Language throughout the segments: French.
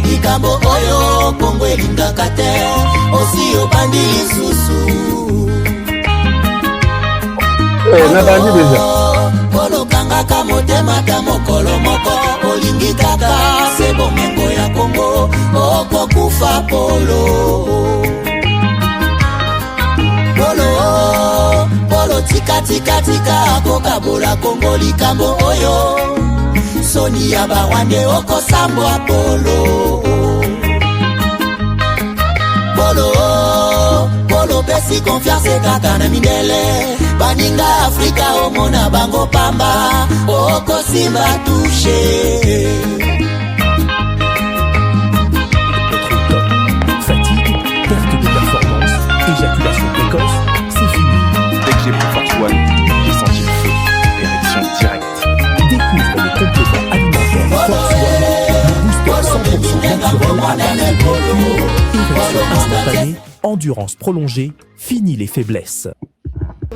Likambo oyo Kongo elingaka te osi obandi lisusu nabandi deja olokangaka motema ta mokolo moko olingi kaka se bomengo ya Kongo okokufa polo tika kokabola Kongo likambo oyo soni ya barwande okosambwa polo pesi confiance kaka na mindele baninga Afrika omona bango pamba okosimba touche. Fatigue, perte de performance, éjaculation précoce, c'est fini. Dès que j'ai pris Force One, j'ai senti le feu, érection directe. Découvre le complément alimentaire Force One, le booster 100% naturel, érection instantanée, endurance prolongée, fini les faiblesses.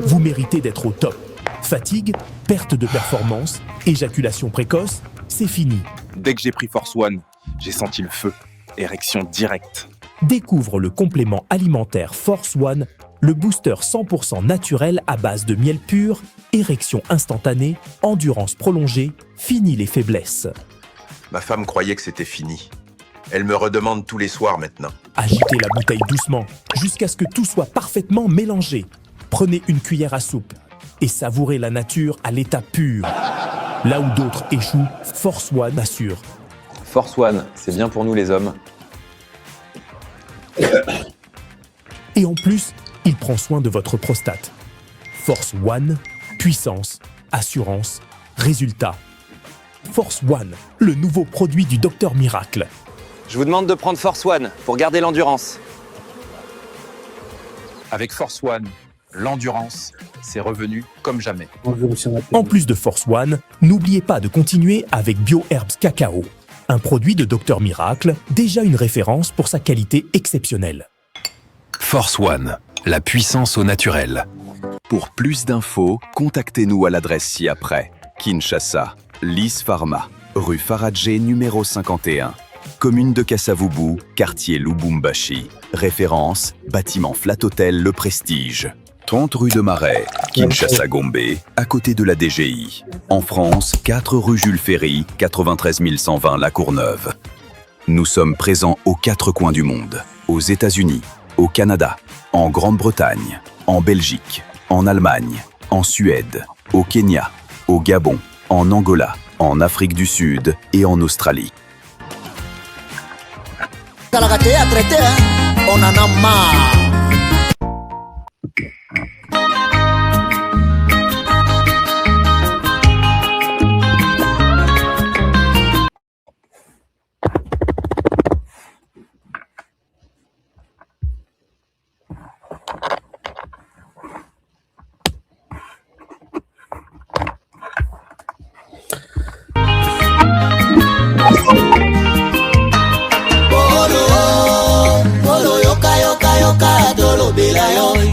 Vous méritez d'être au top. Fatigue, perte de performance, éjaculation précoce, c'est fini. Dès que j'ai pris Force One, j'ai senti le feu, érection directe. Découvre le complément alimentaire Force One, le booster 100% naturel à base de miel pur, érection instantanée, endurance prolongée, fini les faiblesses. Ma femme croyait que c'était fini. Elle me redemande tous les soirs maintenant. Agitez la bouteille doucement, jusqu'à ce que tout soit parfaitement mélangé. Prenez une cuillère à soupe et savourez la nature à l'état pur. Là où d'autres échouent, Force One assure. Force One, c'est bien pour nous les hommes. Et en plus, il prend soin de votre prostate. Force One, puissance, assurance, résultat. Force One, le nouveau produit du Docteur Miracle. Je vous demande de prendre Force One pour garder l'endurance. Avec Force One, l'endurance, c'est revenu comme jamais. En plus de Force One, n'oubliez pas de continuer avec BioHerbs Cacao, un produit de Docteur Miracle, déjà une référence pour sa qualité exceptionnelle. Force One, la puissance au naturel. Pour plus d'infos, contactez-nous à l'adresse ci-après. Kinshasa, Lys Pharma, rue Faradjé numéro 51. Commune de Kassavubu, quartier Lubumbashi. Référence, bâtiment Flat Hotel Le Prestige. 30 rue de Marais, Kinshasa Gombe, à côté de la DGI. En France, 4 rue Jules Ferry, 93 120 La Courneuve. Nous sommes présents aux 4 coins du monde. Aux États-Unis, au Canada, en Grande-Bretagne, en Belgique, en Allemagne, en Suède, au Kenya, au Gabon, en Angola, en Afrique du Sud et en Australie. On en a marre.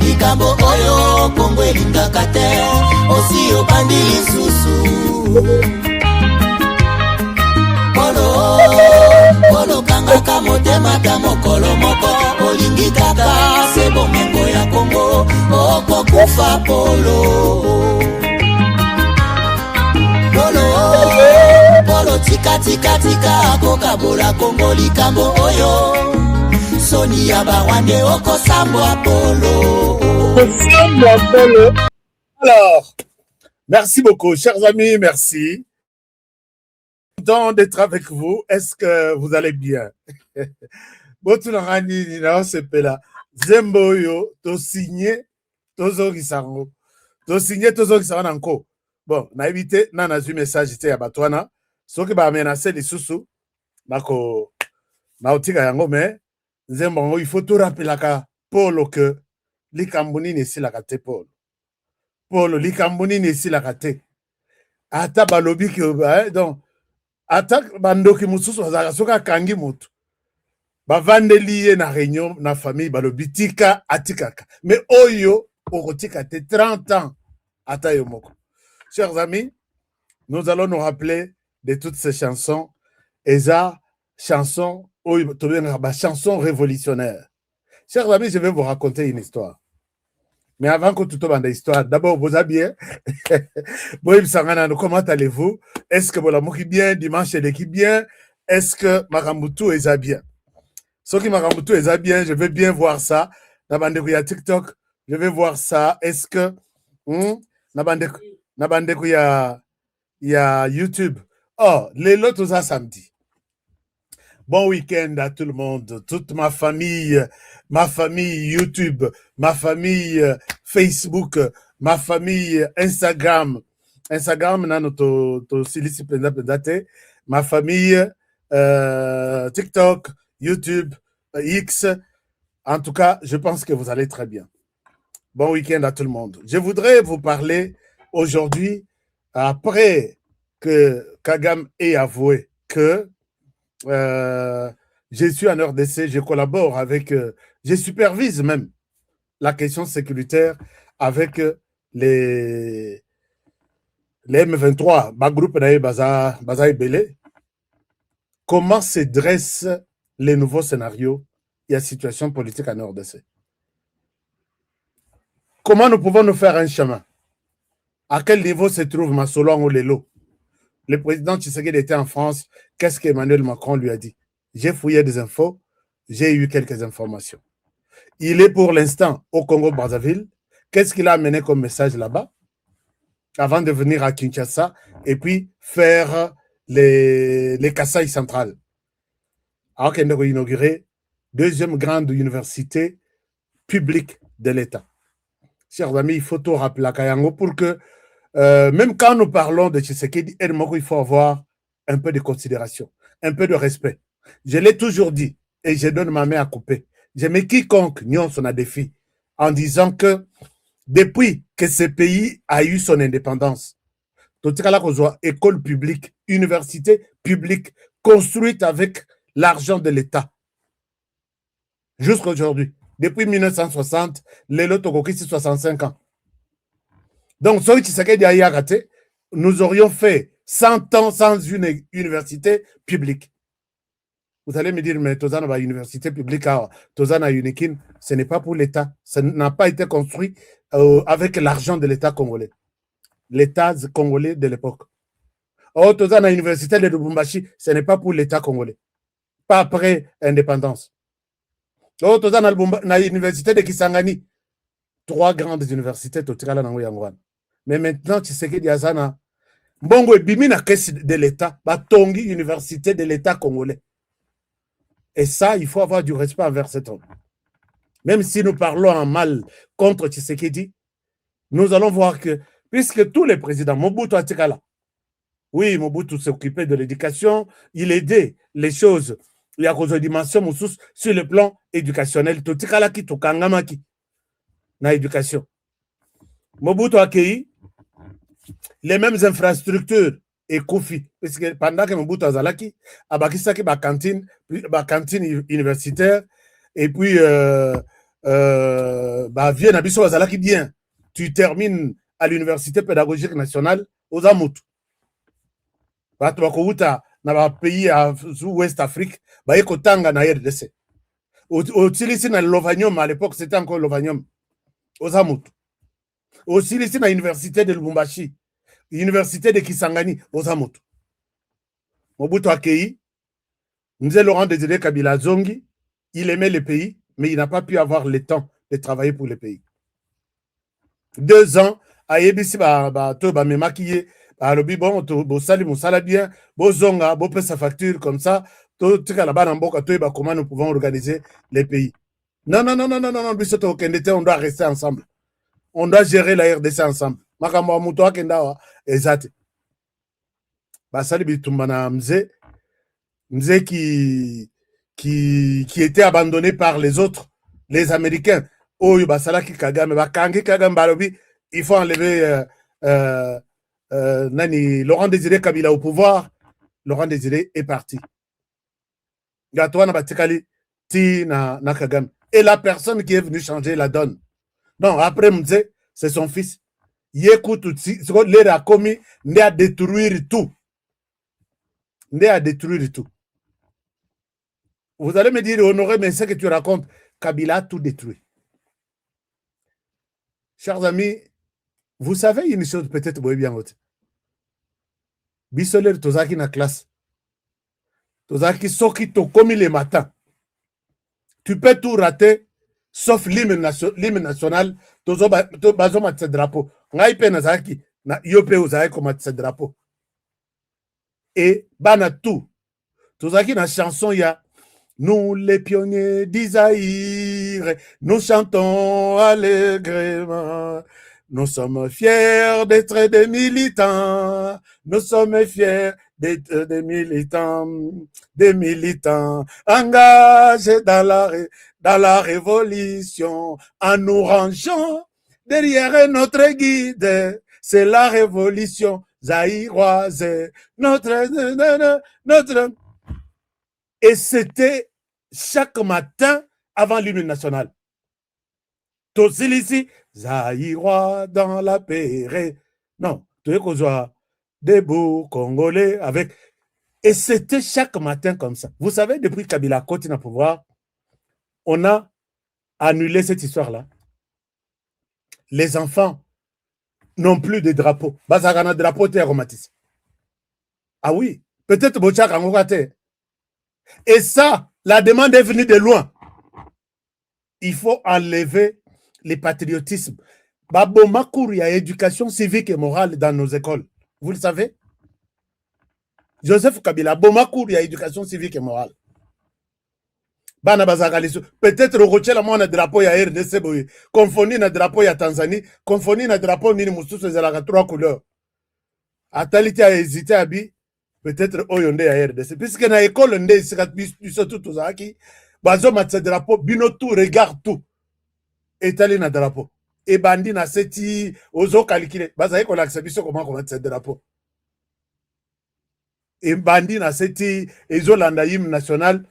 Likambo oyo Kongo elingaka te osi obandi lisusu polo kangaka motema ta mokolo moko olingi kaka se bomengo ya Kongo okokufa polo tika kokabola Kongo likambo oyo soni ya barwande okosambwa polo. Alors, merci beaucoup, chers amis, merci. Content d'être avec vous. Est-ce que vous allez bien? Botunangani na sepela. Zemboyo to signé tozo kisango. To signé tozo kisango nanko. Bon, na évité na na message te ya batwana. Soki ba menacer les sous nako na otika yango mais nzembo il faut tout rappeler ka Polo que likambuni ne si la kate Polo. Polo likambuni ne si la kate. Ata balobi ki donc ata bandoki mususu azaka soka kangi mutu bavandeli ye na réunion na famille balobi tika atikaka mais oyo okotika te 30 ans ata yo moko. Chers amis, nous allons nous rappeler de toutes ces chansons et ça chansons oyo tobenga ba chansons révolutionnaires. Chers amis, je vais vous raconter une histoire. Mais avant que tout bande histoire, d'abord, vous allez bien. Comment allez-vous? Est-ce que vous l'avez bien? Dimanche, l'équipe bien? Est-ce que Marambutu est bien? Ce qui Marambutu est bien, je vais bien voir ça. Nabandekou ya TikTok, je vais voir ça. Est-ce que Nabandekou ya YouTube? Oh, les lots ça samedi. Bon week-end à tout le monde, toute ma famille YouTube, ma famille Facebook, ma famille Instagram, nano to silisi pendate, ma famille TikTok, YouTube, X. En tout cas, je pense que vous allez très bien. Bon week-end à tout le monde. Je voudrais vous parler aujourd'hui, après que Kagame ait avoué que je suis en RDC, je collabore avec, je supervise même la question sécuritaire avec les M23, ma groupe Baza Ebele. Comment se dressent les nouveaux scénarios et la situation politique en RDC? Comment nous pouvons nous faire un chemin? À quel niveau se trouve Massolong ou Lelo? Le président Tshisekedi était en France. Qu'est-ce qu'Emmanuel Macron lui a dit? J'ai fouillé des infos, j'ai eu quelques informations. Il est pour l'instant au Congo-Brazzaville. Qu'est-ce qu'il a amené comme message là-bas? Avant de venir à Kinshasa et puis faire les Kasaï centrales. Alors qu'il a inauguré deuxième grande université publique de l'État. Chers amis, il faut tout rappeler à Kayango pour que même quand nous parlons de Tshisekedi, il faut avoir un peu de considération, un peu de respect. Je l'ai toujours dit et je donne ma main à couper. Je mets quiconque n'y son a défi en disant que depuis que ce pays a eu son indépendance, école publique, université publique construite avec l'argent de l'État. Jusqu'à aujourd'hui, depuis 1960, les lots ont 65 ans. Donc, nous aurions fait 100 ans sans une université publique. Vous allez me dire, mais Tozana, université publique, Tozana Unikin, ce n'est pas pour l'État. Ça n'a pas été construit avec l'argent de l'État congolais. L'État congolais de l'époque. Oh, Tozana Université de Lubumbashi, ce n'est pas pour l'État congolais. Pas après indépendance. Oh, Tozana Université de Kisangani. 3 grandes universités, Totikala Nangoyangwan. Mais maintenant, tu sais que Diazana, Bongo et Bimina caisse de l'État, Batongi, université de l'État congolais. Et ça, il faut avoir du respect envers cet homme. Même si nous parlons en mal contre Tshisekedi, nous allons voir que, puisque tous les présidents, Mobutu Atikala, oui, Mobutu s'occupait de l'éducation, il aidait les choses, il y a une dimension sur le plan éducationnel, Totikala ki, Tokangamaki, na éducation. Mobutu a accueilli les mêmes infrastructures et Koufi, parce que pendant que Mobutu Azalaki, Abakisaki, ma cantine universitaire, et puis, Vienne Abisso Azalaki bien, tu termines à l'université pédagogique nationale aux Amoutou. Batouakouta, dans un pays à Ouest Afrique, Baekotanga na RDC. Au Tilisi, na Lovanium, à l'époque, c'était encore Lovanium, aux Amoutou. Aussi, ici, dans l'université de Lubumbashi, l'université de Kisangani, aux Amoutou. Mobutu accueilli, nous Laurent Désiré Kabila Zongi, il aimait le pays, mais il n'a pas pu avoir le temps de travailler pour le pays. 2 ans, à Yebisi, Toba me maquillé, alobi bon bosali mosala bien bozonga bopesa facture comme ça totikala bana mboka toyeba comment nous pouvons organiser les pays. Non, non, non, non, non, non, non, biso tokende te, on doit rester ensemble. On doit gérer la RDC ensemble. Makambo ya muto akenda wa ezate. Basali bitumba na mzee qui était abandonné par les autres, les Américains. Oh, basalaki Kagame, bakangi Kagame balobi, il faut enlever Nani, Laurent Désiré Kabila au pouvoir. Laurent Désiré est parti. Gatouana batikali ti na Kagame. Et la personne qui est venue changer la donne. Non, après Mzé, c'est son fils. Yekou Tutsi, l'air a commis, n'est à détruire tout. N'est à détruire tout. Vous allez me dire, Honoré, mais ce que tu racontes, Kabila a tout détruit. Chers amis, vous savez une chose peut-être, vous bien haute. Bissoler Tozaki na classe. Tozaki soki to commis le matin. Tu peux tout rater, sauf l'hymne national. Tozo bazo matse drapeau. Ngai pe nazaki na yope uzaki ko matse drapeau. Et bana tout. Tozaki na chanson ya nous les pionniers d'Isaïre, nous chantons allègrement. Nous sommes fiers d'être des militants. Nous sommes fiers d'être des militants engagés dans la révolution, en nous rangeant derrière notre guide. C'est la révolution zaïroise. Notre. Et c'était chaque matin avant l'hymne national. Tosilisi, Zaïrois dans la paix. Non, tu es qu'on soit debout, Congolais, avec. Et c'était chaque matin comme ça. Vous savez, depuis Kabila continue à pouvoir, on a annulé cette histoire-là. Les enfants n'ont plus de drapeau. Bazagana drapeau, t'es aromatisé. Ah oui, peut-être Bochak Angokate. Et ça, la demande est venue de loin. Il faut enlever le patriotisme. Babomakour, il y a éducation civique et morale dans nos écoles. Vous le savez? Joseph Kabila, Bomakour, il y a éducation civique et morale. Peut-être au la moi, drapeau ya RDC, confondu na drapeau ya Tanzanie, confondu na drapeau nini mususu zela 3 couleurs. Ataliti a hésité à bi. Peut-être oyonde ya RDC. Puisque na école nde surtout tout ça qui bazo matse drapeau bino tout regarde tout. Etali na drapeau. Et bandi na seti ozo calculer. Baza ko l'acception comment matse drapeau. Et bandi na seti ezo landa hymne national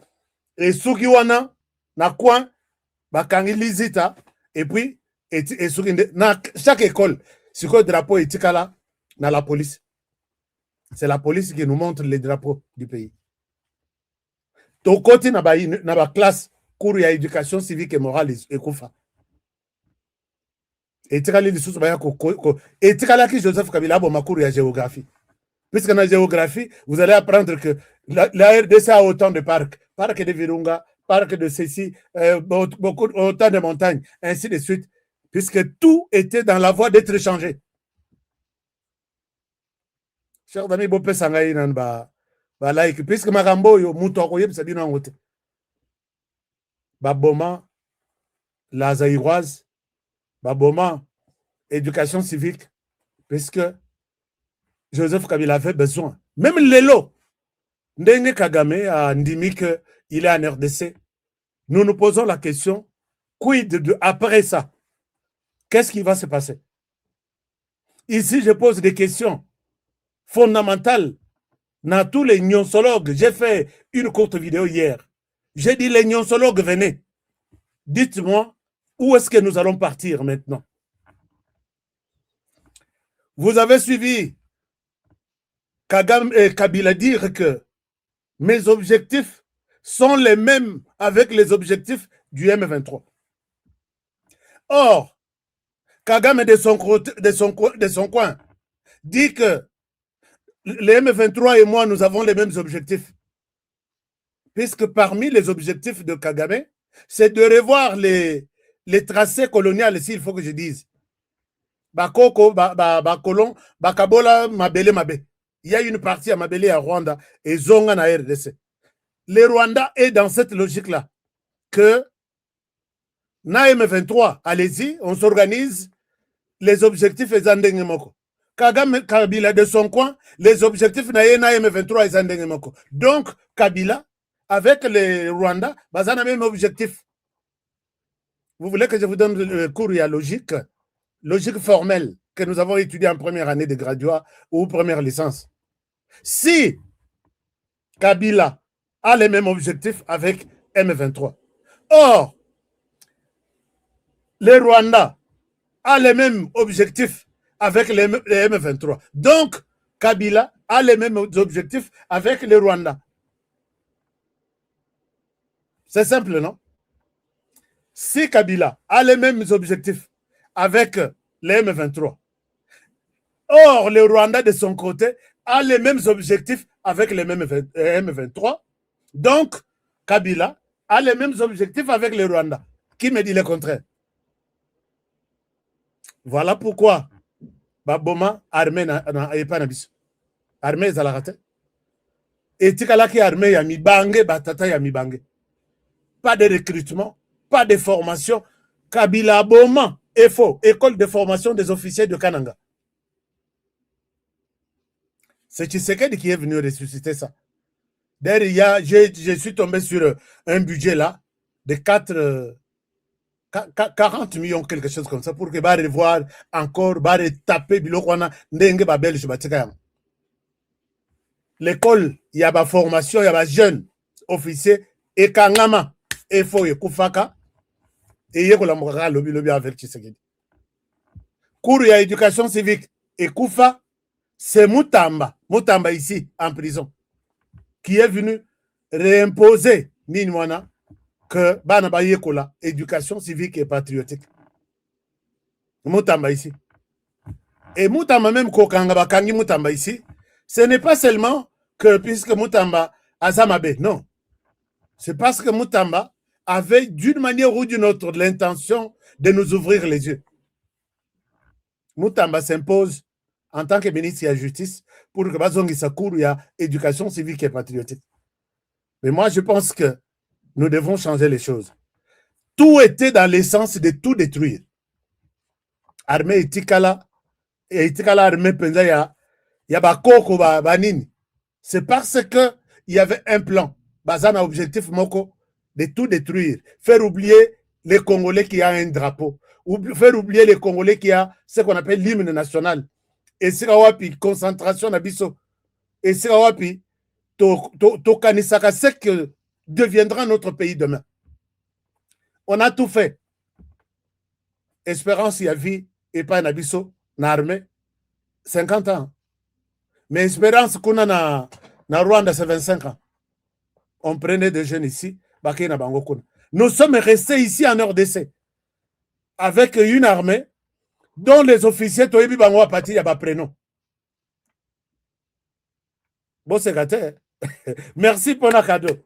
et suki wana na coin bakangi lizita et puis et suki na chaque école siko drapeau etikala na la police. C'est la police qui nous montre les drapeaux du pays. Ton côté, na ba classe, cours ya éducation civique et morale et koufa. Et tikali li sous baya ko et tikala ki Joseph Kabila bo makour ya géographie. Puisque dans la géographie, vous allez apprendre que la RDC a autant de parcs, parc de Virunga, parc de Cécy, autant de montagnes, ainsi de suite, puisque tout était dans la voie d'être changé. Chers amis, bopé sangai nan ba like puisque makambo yo muto akoyeb sabino ngote. Ba boma la zaïroise, ba boma éducation civique puisque Joseph Kabila avait besoin. Même Lelo Ndenge Kagame a ndimi que il est en RDC. Nous nous posons la question quid de après ça? Qu'est-ce qui va se passer? Ici, je pose des questions fondamentales dans tous les gnosologues. J'ai fait une courte vidéo hier. J'ai dit les gnosologues, venez. Dites-moi où est-ce que nous allons partir maintenant. Vous avez suivi Kagame et Kabila dire que mes objectifs sont les mêmes avec les objectifs du M23. Or, Kagame de son coin dit que les M23 et moi, nous avons les mêmes objectifs. Puisque parmi les objectifs de Kagame, c'est de revoir les tracés coloniaux, s'il faut que je dise. Bakoko, Bakolon, Bakabola, Mabele, Mabe. Il y a une partie à Mabele à Rwanda et Zonga na RDC. Le Rwanda est dans cette logique-là que na M23, allez-y, on s'organise, les objectifs et Zandengemoko. Kagame Kabila de son coin, les objectifs na M23 et Zandengemoko. Donc, Kabila, avec les Rwanda, bazana même objectif. Vous voulez que je vous donne le cours, il y a logique formelle que nous avons étudié en première année de graduat ou première licence. Si Kabila a les mêmes objectifs avec M23, or, le Rwanda a les mêmes objectifs avec les M23, donc Kabila a les mêmes objectifs avec le Rwanda. C'est simple, non? Si Kabila a les mêmes objectifs avec les M23, or le Rwanda de son côté a les mêmes objectifs avec les M23, donc Kabila a les mêmes objectifs avec le Rwanda. Qui me dit le contraire? Voilà pourquoi Baboma armée na pas na biso. Armée ezalaka. Et tikalaki armée ya mibange batata ya mibange. Pas de recrutement, pas de formation. Kabila Boma, EFO, école de formation des officiers de Kananga. C'est Tshisekedi qui est venu ressusciter ça. D'ailleurs, je suis tombé sur un budget là de 40 millions, quelque chose comme ça, pour que va revoir encore, va retaper Bilokwana, Ndenge ba Belge batika. L'école, il y a ma formation, il y a ma jeune officier, et Kangama, EFO et Koufaka, et il y a le lobby avec Tshisekedi. Cours, il y a éducation civique, et Koufa, c'est Moutamba ici, en prison, qui est venu réimposer Ninwana que Banaba Yekola, éducation civique et patriotique. Moutamba ici. Et Moutamba même Kokanga Kangi Moutamba ici, ce n'est pas seulement que puisque Moutamba a Zamabe, non. C'est parce que Moutamba avait d'une manière ou d'une autre l'intention de nous ouvrir les yeux. Moutamba s'impose en tant que ministre de la Justice pour que Bazongi Sakour y a éducation civique et patriotique. Mais moi, je pense que nous devons changer les choses. Tout était dans l'essence de tout détruire. Armée Itikala, et Itikala armée Penza, il y a Bakoko, Banini. C'est parce qu'il y avait un plan, Bazana objectif Moko, de tout détruire. Faire oublier les Congolais qui a un drapeau. Faire oublier les Congolais qui a ce qu'on appelle l'hymne national. Et c'est wapi concentration nabiso. Et c'est wapi to kanisaka ce que deviendra notre pays demain. On a tout fait. Espérance y a vie et pas nabiso na armée 50 ans. Mais espérance qu'on a na Rwanda c'est 25 ans. On prenait des jeunes ici, bakena bango kuna. Nous sommes restés ici en RDC avec une armée dont les officiers toyebi bango a parti ya ba prénom. Bon c'est gâté. Merci pour le cadeau.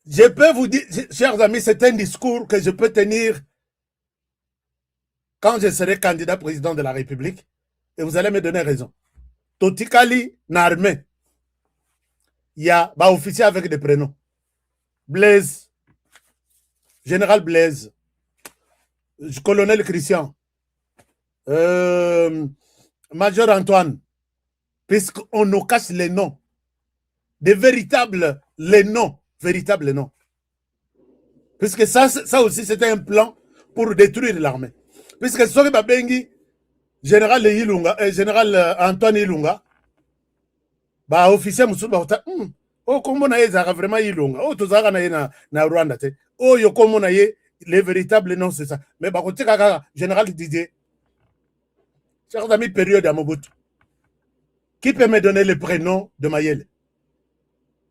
Je peux vous dire, chers amis, c'est un discours que je peux tenir quand je serai candidat président de la République et vous allez me donner raison. Totikali n'armée. Il y a des officiers avec des prénoms. Blaise, Général Blaise, Colonel Christian, Major Antoine, puisqu'on nous cache les noms, des véritables noms. Puisque ça aussi, c'était un plan pour détruire l'armée. Puisque Soke Babengi, Général Ilunga, Général Antoine Ilunga, bah, officier Moussouba, oh, comment on a vraiment Ilunga, oh, tout ça, na Rwanda, oh, yo, comment on a les véritables noms, c'est ça. Mais bah, côté Général Didier, chers amis, période à Mobutu. Qui peut me donner le prénom de Mayele?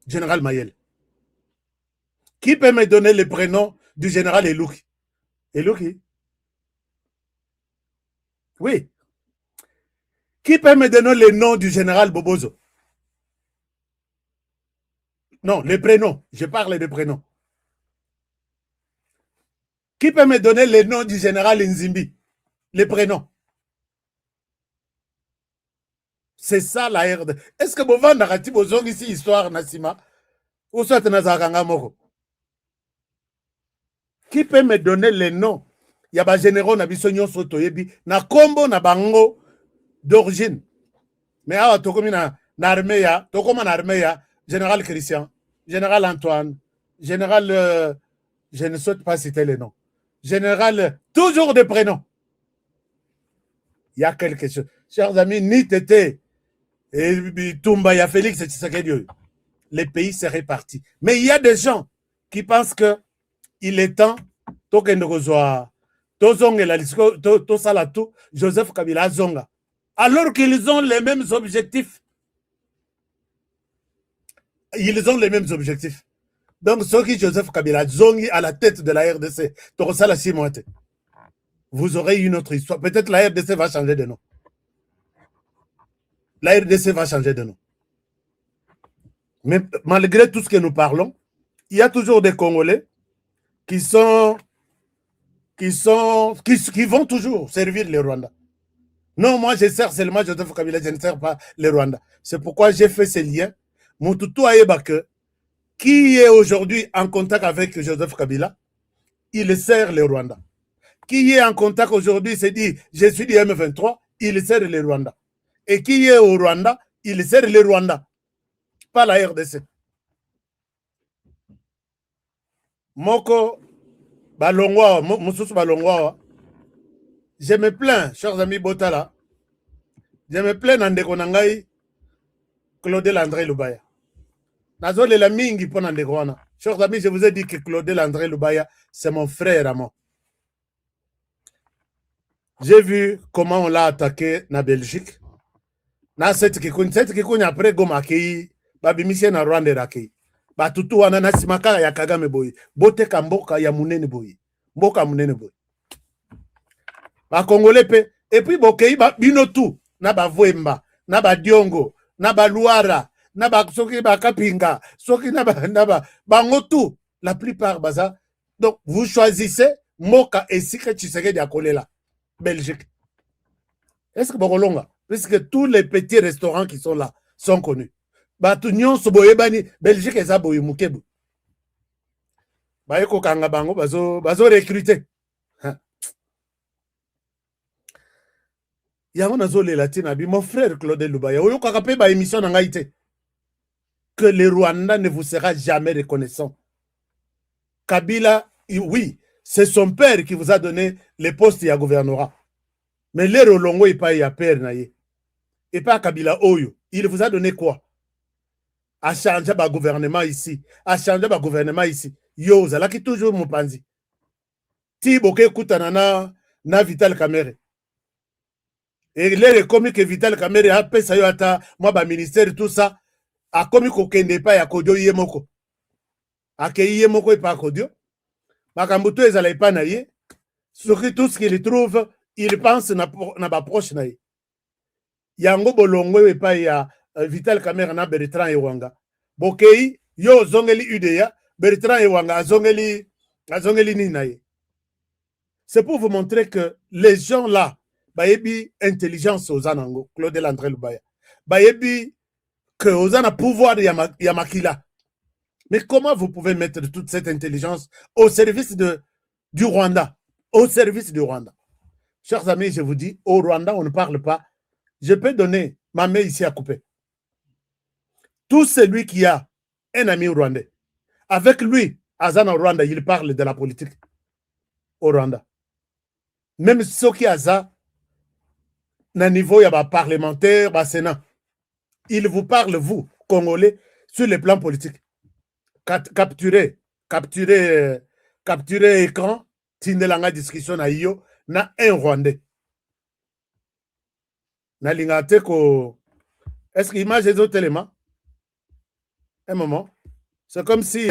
Général Mayele. Qui peut me donner le prénom du général Elouki? Elouki? Oui. Qui peut me donner le nom du général Bobozo? Non, les prénoms. Je parle des prénoms. Qui peut me donner le nom du général Nzimbi? les prénoms. C'est ça la RD. Est-ce que Bovan Narati Bozong ici, histoire Nassima, ou soit Nazaranga Moko? Qui peut me donner les noms? Il y a des généraux na bisonyo soto yebi na kombo na bango d'origine. Mais awa tokomi na armée ya, tokoma na armée ya général Christian, général Antoine, général je ne souhaite pas citer les noms. Général toujours des prénoms. Il y a quelque chose. Chers amis, ni Tété et Toumba, il y a Félix et Tshisekedi. Les pays seraient partis. Mais il y a des gens qui pensent que il est temps Joseph Kabila Zonga, alors qu'ils ont les mêmes objectifs. Ils ont les mêmes objectifs. Donc, ceux qui Joseph Kabila Zongi à la tête de la RDC, vous aurez une autre histoire. Peut-être la RDC va changer de nom. La RDC va changer de nom. Mais malgré tout ce que nous parlons, il y a toujours des Congolais qui vont toujours servir les Rwandais. Non, moi je sers seulement Joseph Kabila, je ne sers pas les Rwandais. C'est pourquoi j'ai fait ces liens. Moutoutou Aebake, qui est aujourd'hui en contact avec Joseph Kabila, il sert les Rwandais. Qui est en contact aujourd'hui, se dit, je suis du M23, il sert les Rwandais. Et qui est au Rwanda, il sert les Rwandais. Pas la RDC. Moko, Balongwa, Moussous Balongwa, je me plains, chers amis Botala, je me plains Nandeko Nangai, Claudel André Lubaya. Nazole la mingi pour Nandeko Wana. Chers amis, je vous ai dit que Claudel André Lubaya, c'est mon frère à moi. J'ai vu comment on l'a attaqué na Belgique. Na cette kikunya après Goma Kei, Babimisien na Rwanda Rakei. Batutu wana na simaka ya Kagame boy. Bote kamboka ya munene boy. Mboka munene boy. Ba Congolais pe. Et puis bokei ba bino tout. Na ba Voemba, na ba Diongo, na ba Luara, na ba soki ba Kapinga, soki na ba bango tout. La plupart baza. Donc vous choisissez Moka et Sike Tshisekedi ya Kolela. Belgique. Est-ce que Bokolonga? Puisque tous les petits restaurants qui sont là sont connus. Batunyon Soboyebani, Belgique et Zaboy Mukebu. Bayeko Kangabango, bazo recruter. Yamona Zole Latina, mon frère Claude Lubaya, Oyo Kakape ba émission n'angaïté. Que le Rwanda ne vous sera jamais reconnaissant. Kabila, oui, c'est son père qui vous a donné les postes à gouvernorat. Mais les Rolongo, il pas y a père naïe. Et pas Kabila Oyo. Il vous a donné quoi? À changer le gouvernement ici. À changer le gouvernement ici. Yo, ça qui toujours mon panzi. Ti boke kutanana na Vital Kamerhe. Et les commis que Vital Kamerhe a fait ça yo ata moi ba ministère tout ça a commis ko kende pa ya kodio yemoko. A ke yemoko et pas kodio. Makambuto ezala pa na ye. Surtout tout ce qu'il trouve, il pense na ba proche na ye. Yango bolongo et pas ya Vital Kamerhe na Bertrand Ewanga. Bokei yo zongeli UDA Bertrand Ewanga zongeli ninaye. C'est pour vous montrer que les gens là bayebi intelligence aux anango Claude André Lubaya. Bayebi que aux ana pouvoir ya makila. Mais comment vous pouvez mettre toute cette intelligence au service du Rwanda, au service du Rwanda? Chers amis, je vous dis, au Rwanda, on ne parle pas. Je peux donner ma main ici à couper. Tout celui qui a un ami rwandais, avec lui, Azan au Rwanda, il parle de la politique au Rwanda. Même ceux qui ont ça, à niveau il y a parlementaire, Sénat, il vous parle, vous, Congolais, sur le plan politique. Capturer écran, tindelanga discussion na yo, na un Rwandais. Na lingate ko. Est-ce que l'image est autre élément? Un moment. C'est comme si.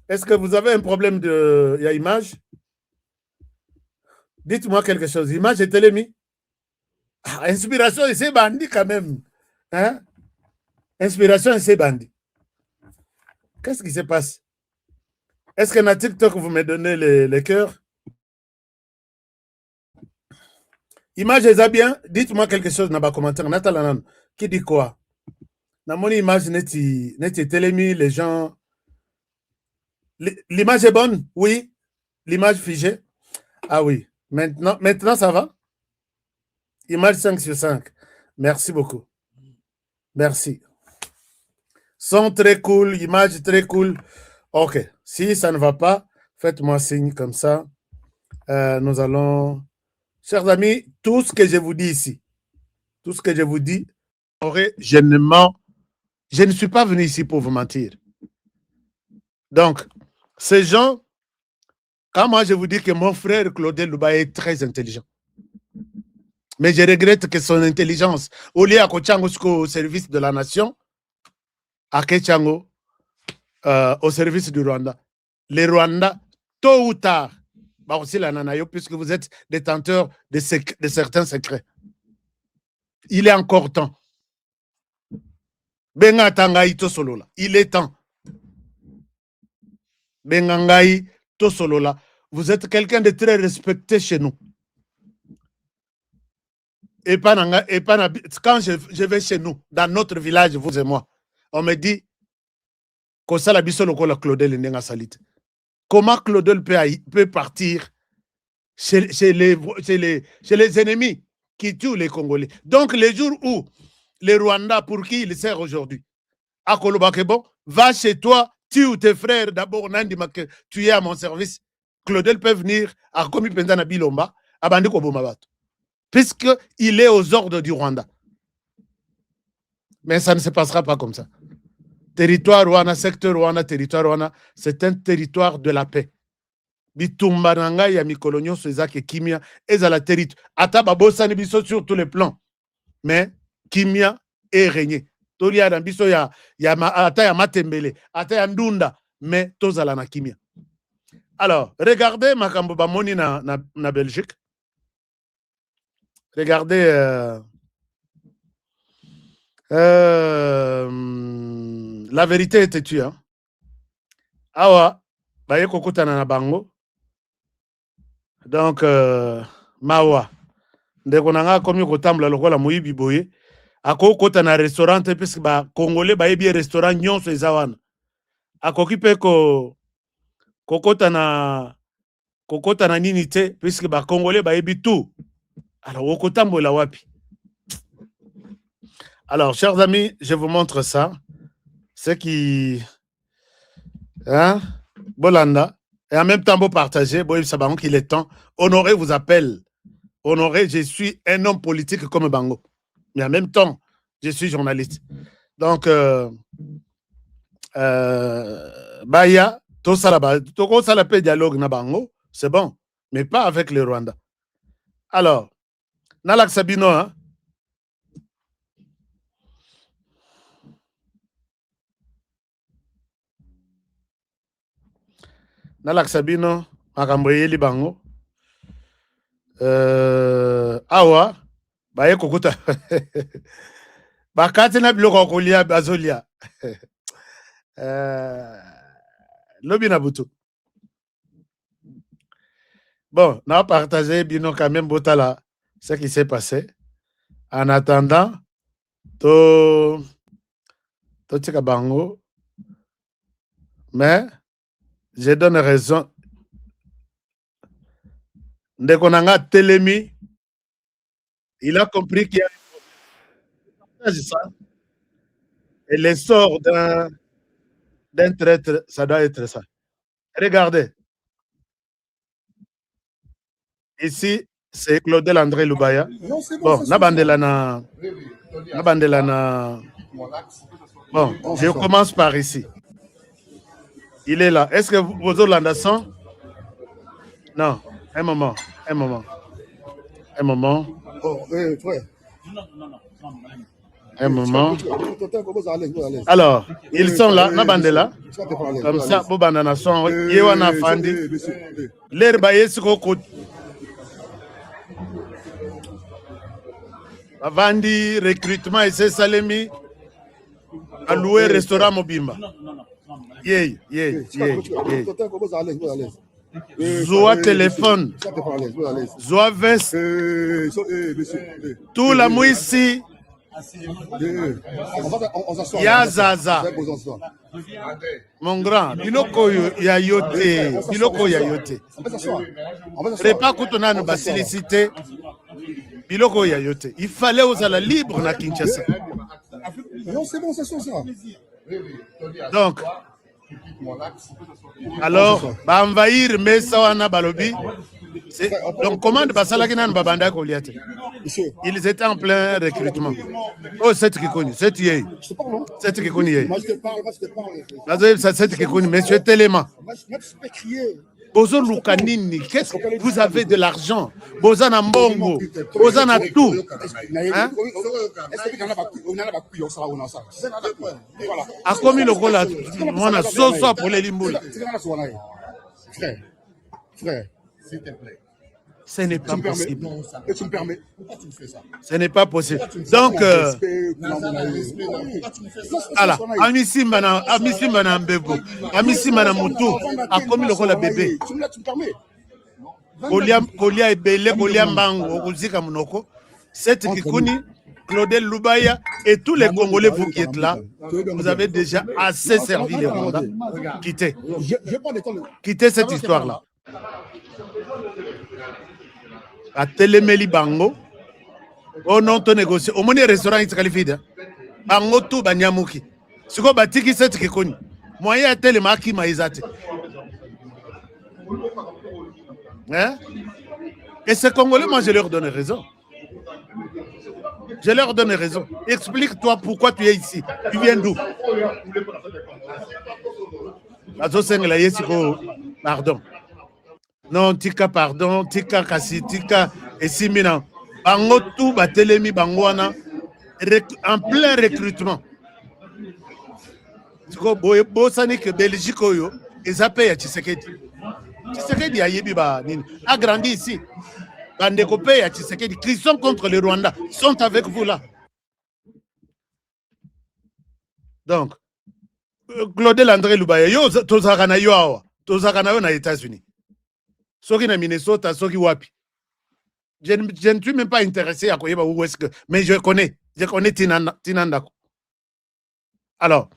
Est-ce que vous avez un problème de image? Dites-moi quelque chose. Image est télémi? Inspiration, c'est bandit quand même. Hein? Inspiration, c'est bandit. Qu'est-ce qui se passe? Est-ce que dans TikTok, vous me donnez les cœurs? Image est bien. Dites-moi quelque chose dans les commentaires. Nathalie, qui dit quoi? Dans mon image, neti télémi, les gens. L'image est bonne? Oui. L'image figée? Ah oui. Maintenant, ça va? Image 5 sur 5. Merci beaucoup. Merci. Son très cool, image très cool. Ok. Si ça ne va pas, faites-moi signe comme ça. Nous allons... Chers amis, tout ce que je vous dis ici, tout ce que je vous dis, je ne suis pas venu ici pour vous mentir. Donc, ces gens, quand moi je vous dis que mon frère Claudel Louba est très intelligent, mais je regrette que son intelligence, au lieu à Kochango au service de la nation, à Kechango au service du Rwanda. Les Rwandais, tôt ou tard, bah aussi la Nanayo, puisque vous êtes détenteur de certains secrets. Il est encore temps. Benga Tangaï Tosolola. Il est temps. Bengangaï Tosolola. Vous êtes quelqu'un de très respecté chez nous. Et quand je vais chez nous, dans notre village, vous et moi, on me dit que ça la bisolo ko la Claudel Ndenga Salit. Comment Claudel peut partir chez les ennemis qui tuent les Congolais? Donc, les jours où les Rwandais, pour qui il sert aujourd'hui, à Kolobakebo, va chez toi, tue tes frères d'abord, tu es à mon service. Claudel peut venir à Komi Pendana Bilomba, à Bandiko Bomabato, puisqu'il est aux ordres du Rwanda. Mais ça ne se passera pas comme ça. Territoire Rwanda, secteur Rwanda, territoire Rwanda, c'est un territoire de la paix. Bitumbananga ya mikolonyo sezake kimia ezala territoire. Ata babosa ni biso sur tous les plans. Mais kimia est régné. Tolia na biso ata ya matembele, ata ya ndunda, mais tozala na kimia. Alors, regardez makambo bamoni na Belgique. Regardez la vérité est têtue. Hein? Awa, baye kokutana na bango. Donc, mawa. Ndeko nanga komi kotambula lokola moyibi boye. Ako kotana restaurant puisque ba Congolais baye bien restaurant nyonso ezawana. Akoki pe kokotana nini te puisque ba Congolais baye tout. Alors, okotambola wapi. Alors, chers amis, je vous montre ça. Ce qui... Hein? Bolanda. Et en même temps, vous partagez. Bon, il est temps. Honoré vous appelle. Honoré, je suis un homme politique comme Bango. Mais en même temps, je suis journaliste. Donc, Baya, tout ça la paix dialogue na Bango, c'est bon. Mais pas avec les Rwandais. Alors, Nalak Sabino, hein? Nalak Sabino, Makamboyeli Bango. Awa, Baye Kokuta. Bakati na biloko kolia bazolia. Lobi na butu. Bon, on a partagé bino quand même Botala ce qui s'est passé. En attendant, to tika bango. Mais je donne raison. Ndekonanga Telemi, il a compris qu'il y a ça. Et l'essor d'un traître, ça doit être ça. Regardez. Ici, c'est Claudel André Loubaya. Bon, Nabandelana. Bon, je commence par ici. Il est là. Est-ce que vos Hollandais sont? Non. Un moment. Oh, frère. Un moment. Alors, ils sont là, Nabandela. Comme ça, Bobandana sont. Yewana Fandi. L'herbe est sur le côté. Avandi, recrutement et c'est Salemi. Alloué restaurant Mobimba. Yeah. Zoa téléphone. Zoa veste. Tout la mouissi. Yazaza. Mon grand, biloko ya yote. Biloko ya yote. Repas kutona no basilicité. Biloko ya yote. Il fallait aux la libre na Kinshasa. Non, c'est bon, ça sent ça. Donc, alors, ba envahir mesa wana balobi. Donc, commande basalaki nan babanda koliate. Ils étaient en plein recrutement. Oh, c'est qui connaît, c'est yé. C'est qui connaît. Moi, je te parle. C'est qui connaît, monsieur Téléma. Moi, je peux crier. Bozo Lukanini, qu'est-ce que vous avez de l'argent? Boza na mbongo, boza na tout. Hein? A komi lokola mwana soso pour les limboula. Frère, s'il te plaît. Ce n'est pas possible. Et tu me permets. Pourquoi tu me fais ça? Ce n'est pas possible. Donc, alors, Amisimba na mbebo, Amisimba na mutu, a komi lokola bébé. Tu me permets. Kolia ebele, kolia mbango, okozika munoko. Cette Kikuni, Claudel Lubaya et tous les Congolais, vous qui êtes là, vous avez déjà assez servi les Rwandais. Quittez. Quittez cette histoire-là. À Télémeli Bango, au nom de négocier, au moins restaurant il se qualifie. Bango tout banyamuki. Ce qu'on bâtit qui c'est qui connu. Moyen à Télémaki maïzate. Hein? Et ces Congolais, moi je leur donne raison. Je leur donne raison. Explique-toi pourquoi tu es ici. Tu viens d'où? Pardon. Non, tika pardon, tika kasi, tika esimina. Bango tout batelemi bangwana en plein recrutement. Bosani que Belgique oyo, ils appellent à Tshisekedi. Tshisekedi a yebi ba nini. A grandi ici. Bandekopé à Tshisekedi, qui sont contre le Rwanda, sont avec vous là. Donc, Claudel André Lubaya, yo tozakana yo awa, tozakana yo na États-Unis. Soki na Minnesota, soki wapi. Je ne suis même pas intéressé à koyeba où est-ce que, mais je connais Tinandako. Alors,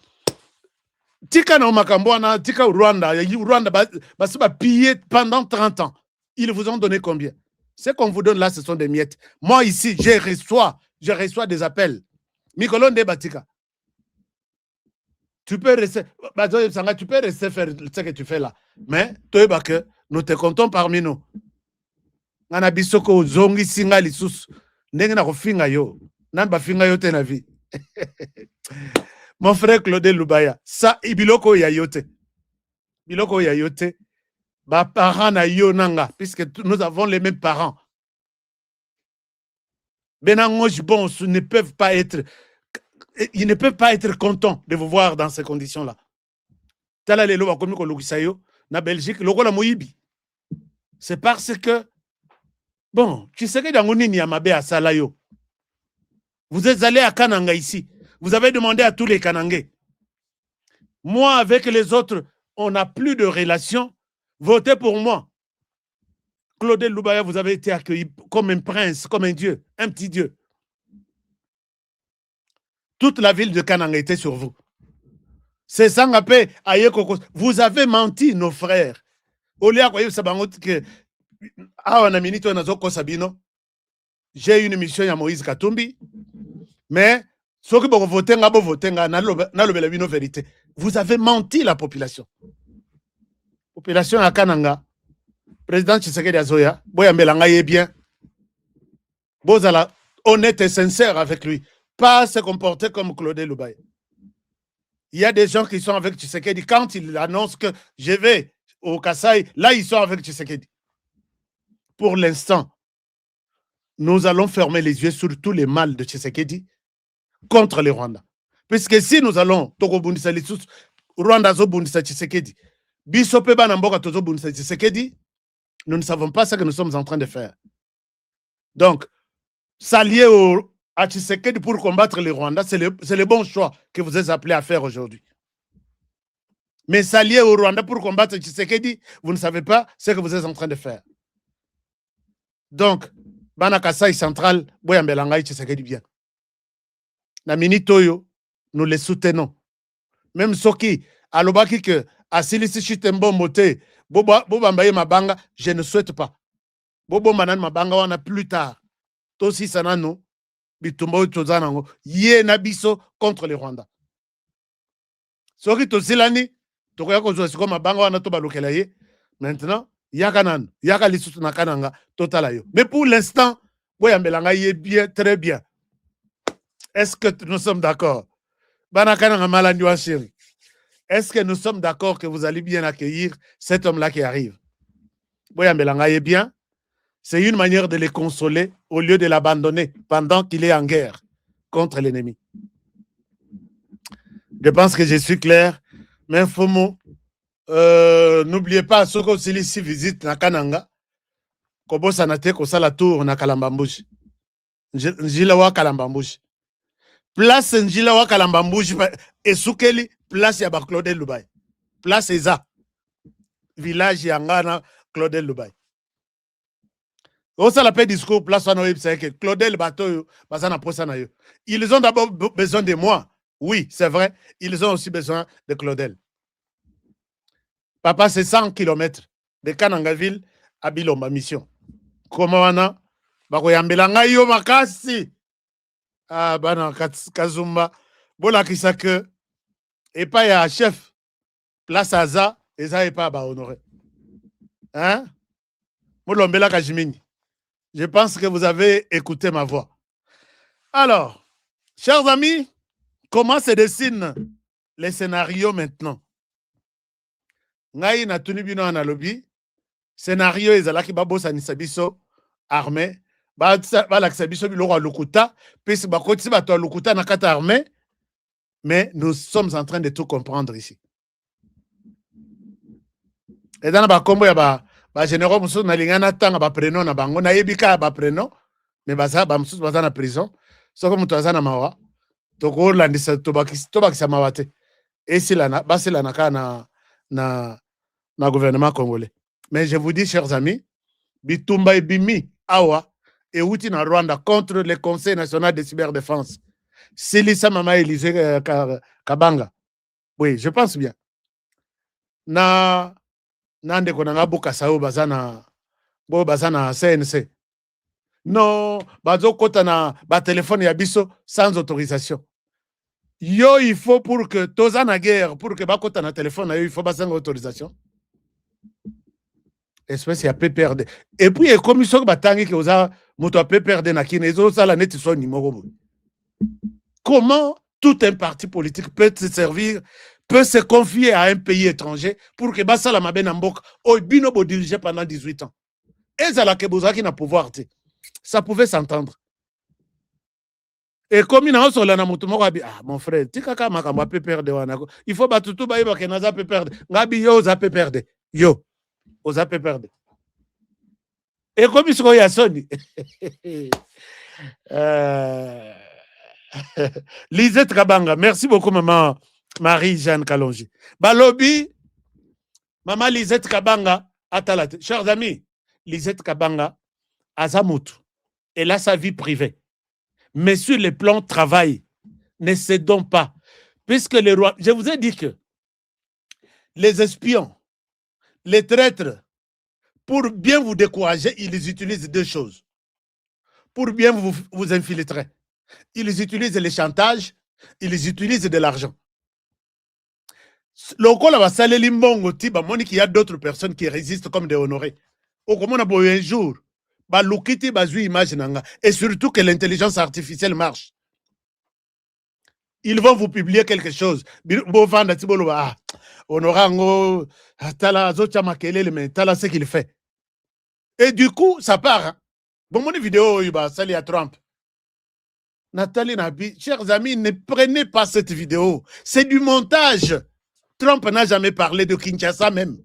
tika na Makambwana, tika au Rwanda, Rwanda basuba pillé pendant 30 ans. Ils vous ont donné combien? Ce qu'on vous donne là, ce sont des miettes. Moi ici, je reçois des appels. Mikolon de Batika. Tu peux rester faire ce que tu fais là. Mais, nous te comptons parmi nous. Nana bisoko zongi singa lisusu. Ndenge na kofinga yo. Nan ba finga yo te na vie. Mon frère Claudel Lubaya, ça ibiloko ya yote. Biloko ya yote. Ba parents na yo nanga, puisque nous avons les mêmes parents. Benangoji bon, ils ne peuvent pas être contents de vous voir dans ces conditions-là. Tala lelo ba komi ko lokisayo na Belgique, loko la moyibi. C'est parce que bon, tu sais que dans nini ya mabe asala yo. Vous êtes allé à Kananga ici. Vous avez demandé à tous les Kanangais. Moi avec les autres, on n'a plus de relation. Votez pour moi. Claudel Lubaya, vous avez été accueilli comme un prince, comme un dieu, un petit dieu. Toute la ville de Kananga était sur vous. C'est Sangapé, Ayekoko. Vous avez menti, nos frères. J'ai une mission à Moïse Katumbi, mais ceux qui vont voter, vérité. Vous avez menti la population. Population à Kananga. Président Tshisekedi Azoya, Boya Mbelanga est bien. Bozala, honnête et sincère avec lui. Pas se comporter comme Claudel Lubaya. Il y a des gens qui sont avec Tshisekedi. Quand il annonce que je vais au Kasaï, là, ils sont avec Tshisekedi. Pour l'instant, nous allons fermer les yeux sur tous les mal de Tshisekedi contre les Rwandais. Puisque si nous allons, Rwanda Zobundisa Tshisekedi, Bisope Banamboka Tozobundisa Tshisekedi, nous ne savons pas ce que nous sommes en train de faire. Donc, s'allier à Tshisekedi pour combattre les Rwandais, c'est le bon choix que vous êtes appelés à faire aujourd'hui. Mais s'allier au Rwanda pour combattre Tshisekedi, vous ne savez pas ce que vous êtes en train de faire. Donc, Bana Kasai Central, Boyambelangai Tshisekedi bien. Na mini Toyo, nous les soutenons. Même Soki, Alobaki que Asilisi Chitembo Mote, Bobambaye Mabanga, je ne souhaite pas. Bobo Manan Mabanga, on a plus tard. Tosi Sanano, Bitumbo Tozanango, Yé Nabiso contre les Rwandais. Soki Tosilani, Tokoyako Zosiko Mabanga, on a Tobalokelaye. Maintenant, Yakanan, Yakalisu Nakananga, Totalayo. Mais pour l'instant, Boyambelanga y est bien, très bien. Est-ce que nous sommes d'accord? Banakananga Malandiwa chéri. Est-ce que nous sommes d'accord que vous allez bien accueillir cet homme-là qui arrive? Boyambelanga y est bien. C'est une manière de les consoler au lieu de l'abandonner pendant qu'il est en guerre contre l'ennemi. Je pense que je suis clair. Mais Fomo, n'oubliez pas, ce que c'est ici visite na Kananga, Kobo Sanate, Kosala Tour, na Kalambambouche. Njilawa Kalambambouche. Place Njilawa Kalambambouche, et Soukeli, place Yaba Claudel Lubaï. Place Eza. Village Yangana, Claudel Lubaï. Ça l'appelle discours, place que Claudel Bateau, ils ont d'abord besoin de moi. Oui, c'est vrai. Ils ont aussi besoin de Claudel. Papa, c'est 100 km de Kanangaville à Bilomba Mission. Comment on a? Bakoyambelanga yo makasi. Ah, bana Kazumba. Bola Kisake. Et pas ya chef. Place Aza. Et ça et pas ba honoré. Hein? Molombela Kajimini. Je pense que vous avez écouté ma voix. Alors, chers amis, comment se dessinent les scénarios maintenant? Ngai na tunibino analobi, scénario ezalaki babosa nisabiso armée, ba laksabiso biloko lukuta, puis bakoti bato lukuta na kata armée, mais nous sommes en train de tout comprendre ici. Et dans ba kombo ya ba généraux musu na lingana tanga ba prénom na bango na yebika ba prénom mais baza ba musu baza na prison soko mutu aza na mawa toko landisa tobakisa mawa te esilana basilana kana na gouvernement congolais. Mais je vous dis, chers amis, Bitumba et Bimi awa et outi na Rwanda contre le Conseil national de cyberdéfense. Silisa Mama Élysée Kabanga. Oui, je pense bien. Nande konanga buka sao bazana CNC. Non, bazo kota na ba téléphone ya biso sans autorisation. Yo, il faut pour que toza na guerre, pour que bakota na téléphone, il faut bazanga autorisation. Espèce ya PPRD. Et puis comme ils batangi que oza moto PPRD na kinezo ça la net son numéro. Comment tout un parti politique peut se servir, peut se confier à un pays étranger pour que Basala Mabena Mbok ou Bino bo diriger pendant 18 ans. Et ça la Kebozaki n'a pouvoir. Ça pouvait s'entendre. Et comme il a sur la namutumo ah mon frère, tikaka makamba PPRD wanako. Il faut batutu ba yeba kenaza PPRD. Ngabi yo za PPRD. Yo. Oza PPRD. Et comme il se y a Sony. Lisette Kabanga, merci beaucoup maman Marie-Jeanne Kalonji. Balobi, maman Lisette Kabanga, atalate. Chers amis, Lisette Kabanga, Azamutu, elle a sa vie privée. Mais sur le plan travail, ne cédons pas. Puisque les rois, je vous ai dit que les espions, les traîtres, pour bien vous décourager, ils utilisent deux choses. Pour bien vous infiltrer. Ils utilisent les chantages, ils utilisent de l'argent. Lokola va saler limbongo tiba moni qu'il y a d'autres personnes qui résistent comme des honorés. Au comment on a beau un jour, ba lukiti ba zui image nanga et surtout que l'intelligence artificielle marche. Ils vont vous publier quelque chose. Bo vanda tibolo ba honorango tala zocha makelele mais tala ce qu'il fait. Et du coup, ça part. Bon mon vidéo il va salir à Trump. Nathalie Nabi, chers amis, ne prenez pas cette vidéo. C'est du montage. Trump n'a jamais parlé de Kinshasa même.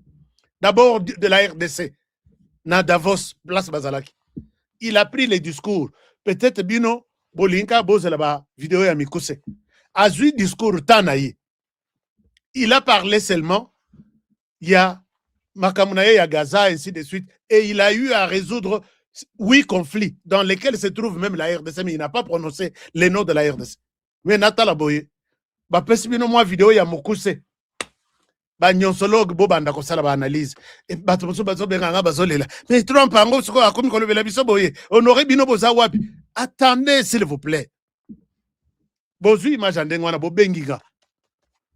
D'abord de la RDC. Na Davos, place Bazalaki. Il a pris les discours. Peut-être Bino, Bolinka, Bozelaba, vidéo ya Mikose. A vu discours Tanaï. il a parlé seulement, il y a Makamunaye, il y a Gaza, ainsi de suite, et il a eu à résoudre 8 conflits dans lesquels se trouve même la RDC, mais il n'a pas prononcé les noms de la RDC. Mais Natala Boye, bah, pesibino moi vidéo ya Mokuse, bah, nyonsologue, bo banda ko sala ba analyse, et bah, tout bazo benganga bazolela. Mais Trump, ango, soko, akomi kolobela la biso boye, honoré bino boza wapi. Attendez, s'il vous plaît. Bozu image en dengwana, bo bengiga.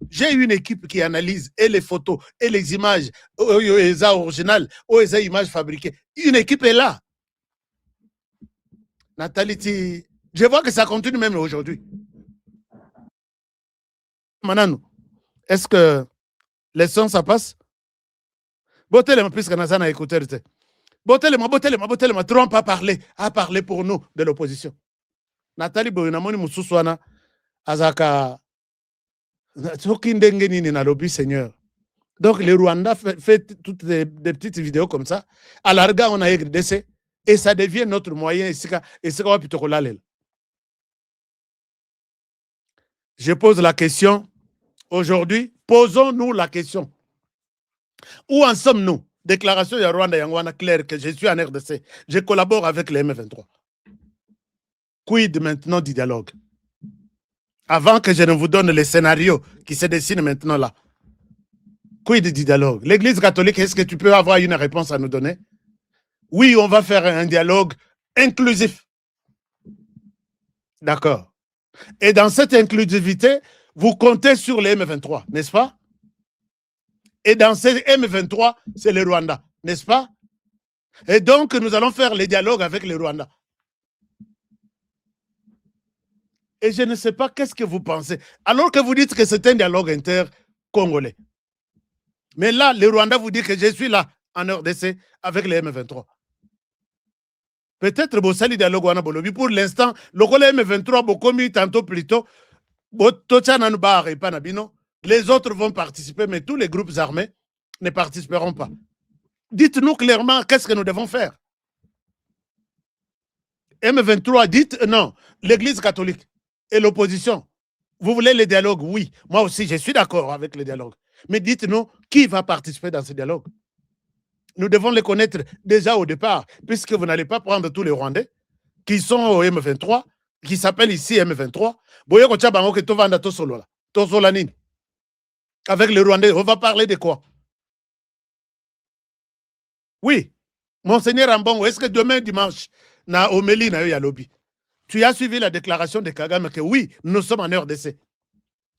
J'ai une équipe qui analyse et les photos et les images, les originales, les images fabriquées. Une équipe est là. Nathalie, je vois que ça continue même aujourd'hui. Mananou, est-ce que les sons, ça passe? Botelema, puisque Nazana a écouté. Botelema, Trump a parlé pour nous de l'opposition. Nathalie Boyinamoni Moussouswana, Azaka. Seigneur. Donc, le Rwanda fait toutes des petites vidéos comme ça. À la rigueur, on a RDC et ça devient notre moyen. Je pose la question aujourd'hui. Posons-nous la question. Où en sommes-nous? Déclaration de Rwanda Yangwana claire que je suis en RDC. Je collabore avec les M23. Quid maintenant du dialogue? Avant que je ne vous donne les scénarios qui se dessinent maintenant là. Quid du dialogue? L'Église catholique, est-ce que tu peux avoir une réponse à nous donner? Oui, on va faire un dialogue inclusif. D'accord. Et dans cette inclusivité, vous comptez sur les M23, n'est-ce pas? Et dans ces M23, c'est le Rwanda, n'est-ce pas? Et donc, nous allons faire les dialogues avec le Rwanda. Et je ne sais pas qu'est-ce que vous pensez. Alors que vous dites que c'est un dialogue inter-congolais. Mais là, le Rwanda vous dit que je suis là, en RDC, avec les M23. Peut-être que c'est le dialogue wana bolobi. Pour l'instant, le M23, beaucoup mis tantôt plus tôt, les autres vont participer, mais tous les groupes armés ne participeront pas. Dites-nous clairement qu'est-ce que nous devons faire. M23, dites non. L'Église catholique et l'opposition, vous voulez le dialogue? Oui. Moi aussi, je suis d'accord avec le dialogue. Mais dites-nous qui va participer dans ce dialogue. Nous devons les connaître déjà au départ, puisque vous n'allez pas prendre tous les Rwandais qui sont au M23, qui s'appellent ici M23. Avec les Rwandais, on va parler de quoi? Oui. Monseigneur Ambongo, est-ce que demain dimanche, na Omeli na Yalobi, tu as suivi la déclaration de Kagame que oui, nous sommes en RDC.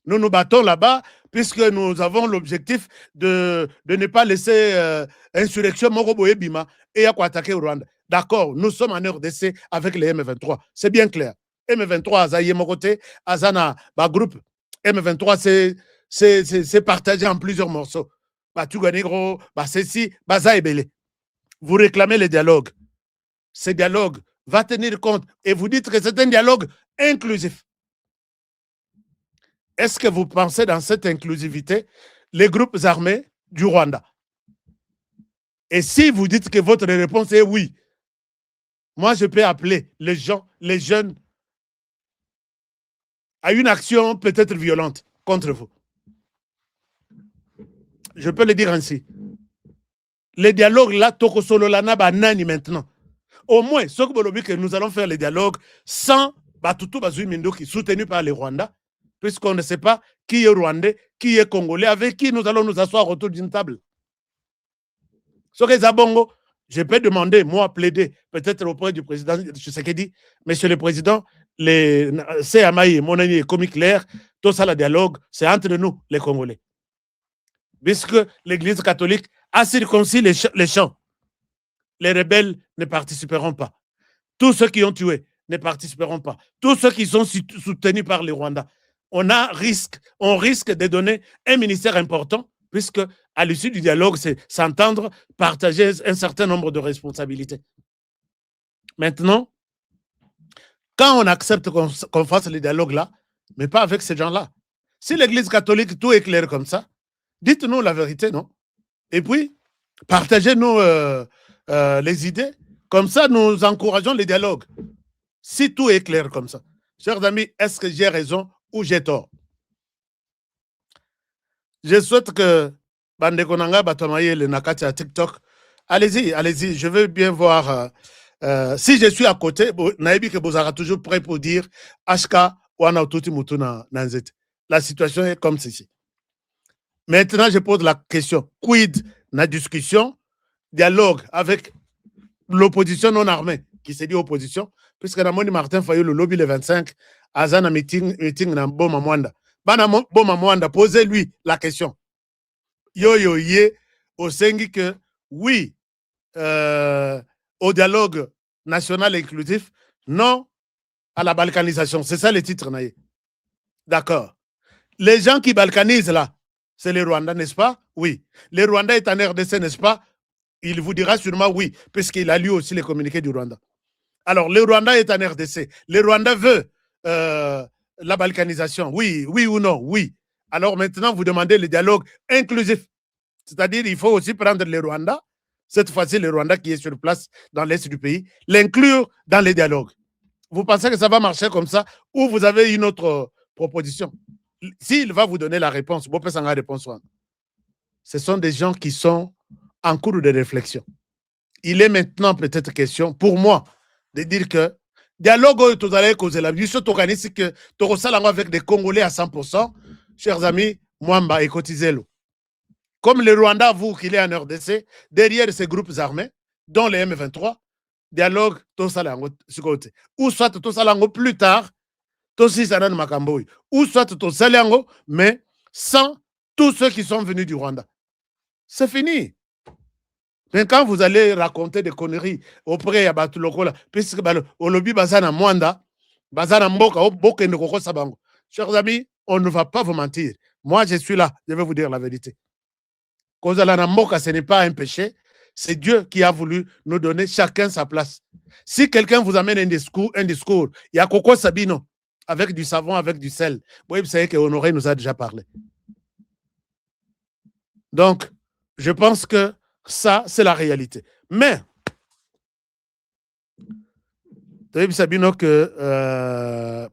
Nous nous battons là-bas puisque nous avons l'objectif de ne pas laisser insurrection Moroboye Bima et à quoi attaquer au Rwanda. D'accord, nous sommes en RDC avec les M23. C'est bien clair. M23, Azaïe Mokote, Azana, groupe. M23, c'est partagé en plusieurs morceaux. Tuganigro, Sessi, Zaïbele. Vous réclamez le dialogue. Ce dialogue va tenir compte et vous dites que c'est un dialogue inclusif. Est-ce que vous pensez dans cette inclusivité les groupes armés du Rwanda? Et si vous dites que votre réponse est oui, moi je peux appeler les gens, les jeunes, à une action peut-être violente contre vous. Je peux le dire ainsi. Les dialogues là, Toko Solo Lana Banani maintenant. Au moins, ce que nous allons faire les dialogues sans Batutu Bazui Mindoki, soutenu par les Rwandais, puisqu'on ne sait pas qui est Rwandais, qui est Congolais, avec qui nous allons nous asseoir autour d'une table. Ce que Zabongo, je peux demander, moi, plaider, peut-être auprès du président Tshisekedi, Monsieur le Président, les CMAI, mon ami, commis clair, tout ça, le dialogue, c'est entre nous, les Congolais. Puisque l'Église catholique a circoncis les champs. Les rebelles ne participeront pas. Tous ceux qui ont tué ne participeront pas. Tous ceux qui sont soutenus par les Rwandais. On risque de donner un ministère important, puisque à l'issue du dialogue, c'est s'entendre, partager un certain nombre de responsabilités. Maintenant, quand on accepte qu'on fasse le dialogue là, mais pas avec ces gens-là. Si l'Église catholique, tout est clair comme ça, dites-nous la vérité, non? Et puis, partagez-nous les idées. Comme ça, nous encourageons les dialogues. Si tout est clair comme ça. Chers amis, est-ce que j'ai raison ou j'ai tort? Je souhaite que Bandekonanga Batamaye le Nakati à TikTok. Allez-y, allez-y. Je veux bien voir. Si je suis à côté, Naïbi que vous êtes toujours prêt pour dire Ashka Wana Tuti Mutuna Nanzet. La situation est comme ceci. Maintenant, je pose la question. Quid la discussion, dialogue avec l'opposition non armée, qui se dit opposition, puisque Namoni Martin Fayou, le lobby le 25, Azana meeting dans Boma Mwanda. Bana Boma Mwanda, posez-lui la question. Yo, ye, au sengi que, oui, au dialogue national inclusif, non à la balkanisation. C'est ça le titre, Naïe. D'accord. Les gens qui balkanisent là, c'est les Rwandais, n'est-ce pas? Oui. Les Rwandais est en RDC, n'est-ce pas? Il vous dira sûrement oui, puisqu'il a lu aussi les communiqués du Rwanda. Alors, le Rwanda est en RDC. Le Rwanda veut la balkanisation. Oui, oui ou non? Oui. Alors maintenant, vous demandez le dialogue inclusif. C'est-à-dire, il faut aussi prendre le Rwanda, cette fois-ci le Rwanda qui est sur place dans l'est du pays, l'inclure dans les dialogues. Vous pensez que ça va marcher comme ça ou vous avez une autre proposition? S'il va vous donner la réponse, ce sont des gens qui sont en cours de réflexion. Il est maintenant peut-être question, pour moi, de dire que dialogue tout à l'heure causé la vie, organise que tu avec des Congolais à 100%, chers amis, Mwamba et cotisez-le. Comme le Rwanda, vous, qu'il est en RDC, derrière ces groupes armés, dont les M23, dialogue tout ça côté. Ou soit tout ça plus tard, ou soit tout ça mais sans tous ceux qui sont venus du Rwanda. C'est fini. Mais quand vous allez raconter des conneries auprès de Batuloko, puisque au lobby Bazana Mwanda, Bazana Mboka, chers amis, on ne va pas vous mentir. Moi, je suis là, je vais vous dire la vérité. Kozalana Mboka, ce n'est pas un péché. C'est Dieu qui a voulu nous donner chacun sa place. Si quelqu'un vous amène un discours, il y a Coco Sabino, avec du savon, avec du sel. Vous savez qu'Honoré nous a déjà parlé. Donc, je pense que ça, c'est la réalité. Mais, vous savez, Sabino, que...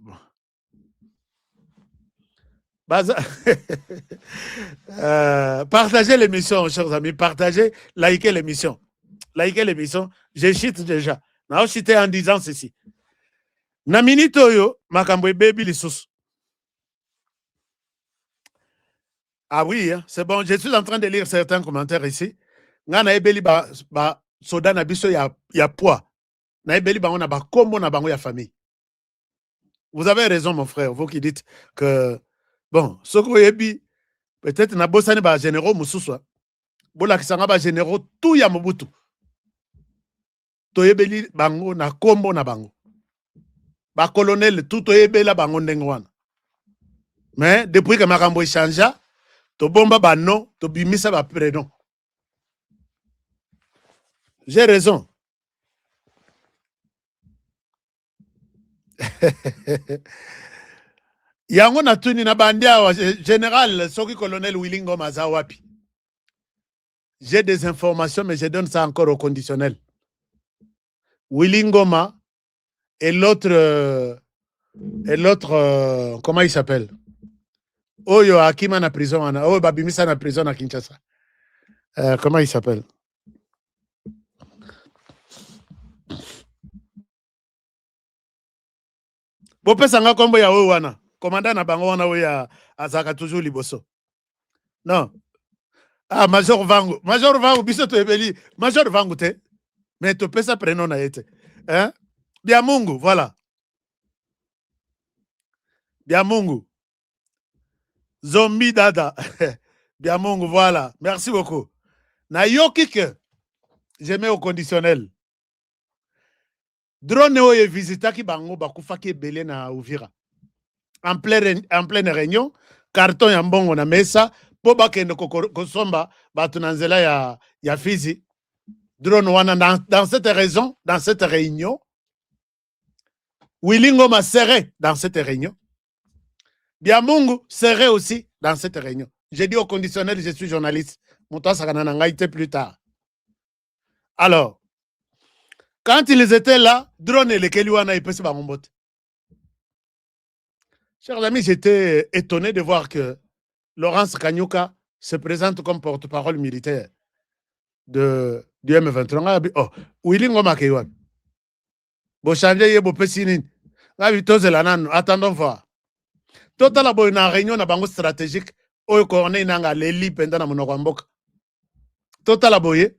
partagez l'émission, chers amis. Partagez, likez l'émission. Likez l'émission. Je chite déjà. Je chite en disant ceci. Namini Toyo, Makambwe Baby Lissous. Ah oui, hein, c'est bon. Je suis en train de lire certains commentaires ici. Ngana ebeli ba soda na biso ya poids. Na ebeli ba on a ba kombo na bango ya famille. Vous avez raison, mon frère, vous qui dites que bon, ce que yebi peut-être na bosani ba généraux mususwa. Bola kisanga ba généraux tout ya Mobutu. To yebeli bango na kombo na bango. Ba colonel tout to yebela bango ndengwana. Mais depuis que makambo changea, to bomba ba non, to bimisa ba prénom. J'ai raison. Yango na tuni na bandia wa général soki colonel Willingo Mazawapi. J'ai des informations mais je donne ça encore au conditionnel. Willingoma et l'autre comment il s'appelle? Oyo Akima na prison Oyo Babimisa na prison à Kinshasa. Comment il s'appelle? Bopesanga kombo ya oyo wana. Commandant na bango wana oyo azaka toujours liboso. Non. Ah, Major Vangu. Major Vangu biso to ebeli. Major Vangu te. Mais to pesa prénom na yete. Hein? Biamungu, voilà. Biamungu. Zombie Dada. Biamungu, voilà. Merci beaucoup. Na yoki que je mets au conditionnel. Drone oyo visitaki bango bakufaki belé na Uvira. En pleine réunion, carton ya mbongo na mesa, po bakende kosomba batu na nzela ya Fizi. Drone wana dans cette réunion, Willingoma serait dans cette réunion. Biamungu serait aussi dans cette réunion. J'ai dit au conditionnel, je suis journaliste. Mouta sakana ngai plus tard. Alors, quand ils étaient là, drone et les Keliwana et Pesi Bangombote. Chers amis, j'étais étonné de voir que Laurence Kanyuka se présente comme porte-parole militaire du M23. Oh, Willy Ngoma Kewan. Bo changer ye bo pesinin. Ngabi tozela nanu, attendons voir. Total boy na réunion na bango stratégique oyo corne nanga leli penda na monoko mboka. Total boy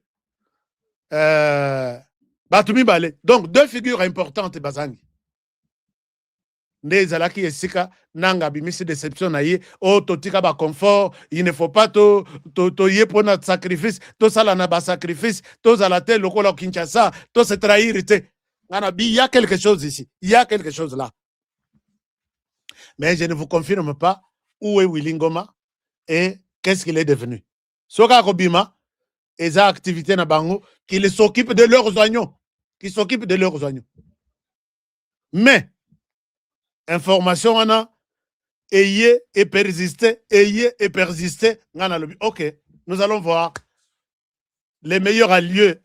batumi bale. Donc deux figures importantes bazangi. Nezalaki esika nanga bimisi déception na ye o totika ba confort, il ne faut pas to ye pona sacrifice, to sala na ba sacrifice, to zalate lokola Kinshasa, to se trahir te. Il y a quelque chose ici, il y a quelque chose là. Mais je ne vous confirme pas où est Willy Ngoma et qu'est-ce qu'il est devenu. Soka Kobima, et sa activité na bango, qui s'occupe de leurs oignons, qui s'occupe de leurs oignons. Mais information on a ayez et persister, ok, nous allons voir les meilleurs alliés,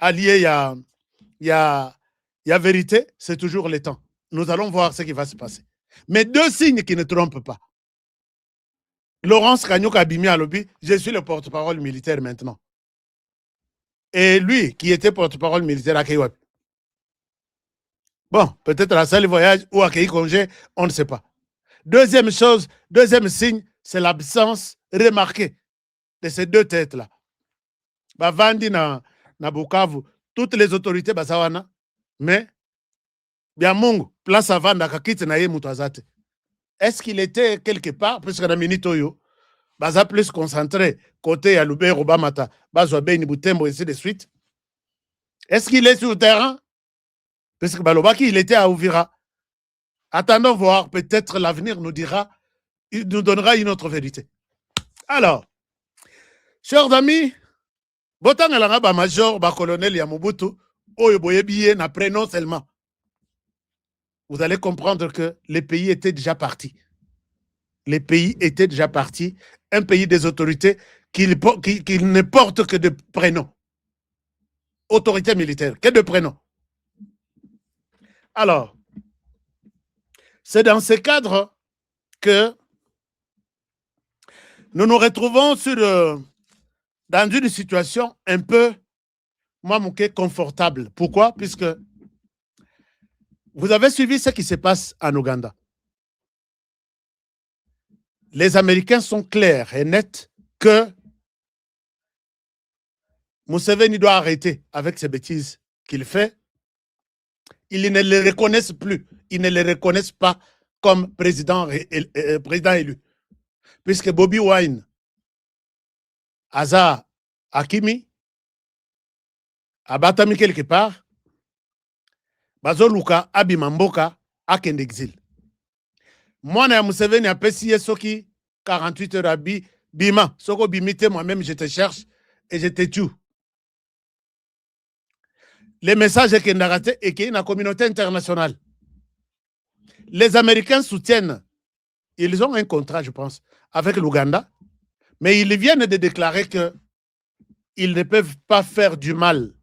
il y a vérité, c'est toujours le temps. Nous allons voir ce qui va se passer. Mais deux signes qui ne trompent pas. Laurence Kanyok Abimi à lobby, je suis le porte-parole militaire maintenant. Et lui, qui était porte-parole militaire à Keiwap. Bon, peut-être à seul voyage ou à Kei congé, on ne sait pas. Deuxième chose, deuxième signe, c'est l'absence remarquée de ces deux têtes-là. Bavandi na Bukavu, toutes les autorités basawana, mais bien Mungu, place à Vanda kakite na ye mutazate. Est-ce qu'il était quelque part, puisque na minitoyo, baza plus concentré côté à Lubero Obamata, bazwa Beni Butembo et ainsi de suite. Est-ce qu'il est sur le terrain? Parce que Balobaki, il était à Ouvira. Attendons voir, peut-être l'avenir nous dira, il nous donnera une autre vérité. Alors, chers amis, botan alanga ba major, ba colonel Yamobutu, oyo boyebiye na prénom seulement. Vous allez comprendre que les pays étaient déjà partis. Les pays étaient déjà partis. Un pays des autorités qui ne porte que de prénoms. Autorité militaire, que de prénoms. Alors, c'est dans ce cadre que nous nous retrouvons dans une situation un peu, confortable. Pourquoi? Puisque vous avez suivi ce qui se passe en Ouganda. Les Américains sont clairs et nets que Museveni doit arrêter avec ces bêtises qu'il fait. Ils ne le reconnaissent plus. Ils ne le reconnaissent pas comme président élu. Puisque Bobby Wine, Aza Hakimi, abatami quelque part, Bazoluka Abimamboka akende exil. Moi, na Museveni a payé soki 48 heures à bima. Soko bimite, moi-même, je te cherche et je te tue. Les messages que narraté et qui est la communauté internationale. Les Américains soutiennent, ils ont un contrat, je pense, avec l'Ouganda, mais ils viennent de déclarer qu'ils ne peuvent pas faire du mal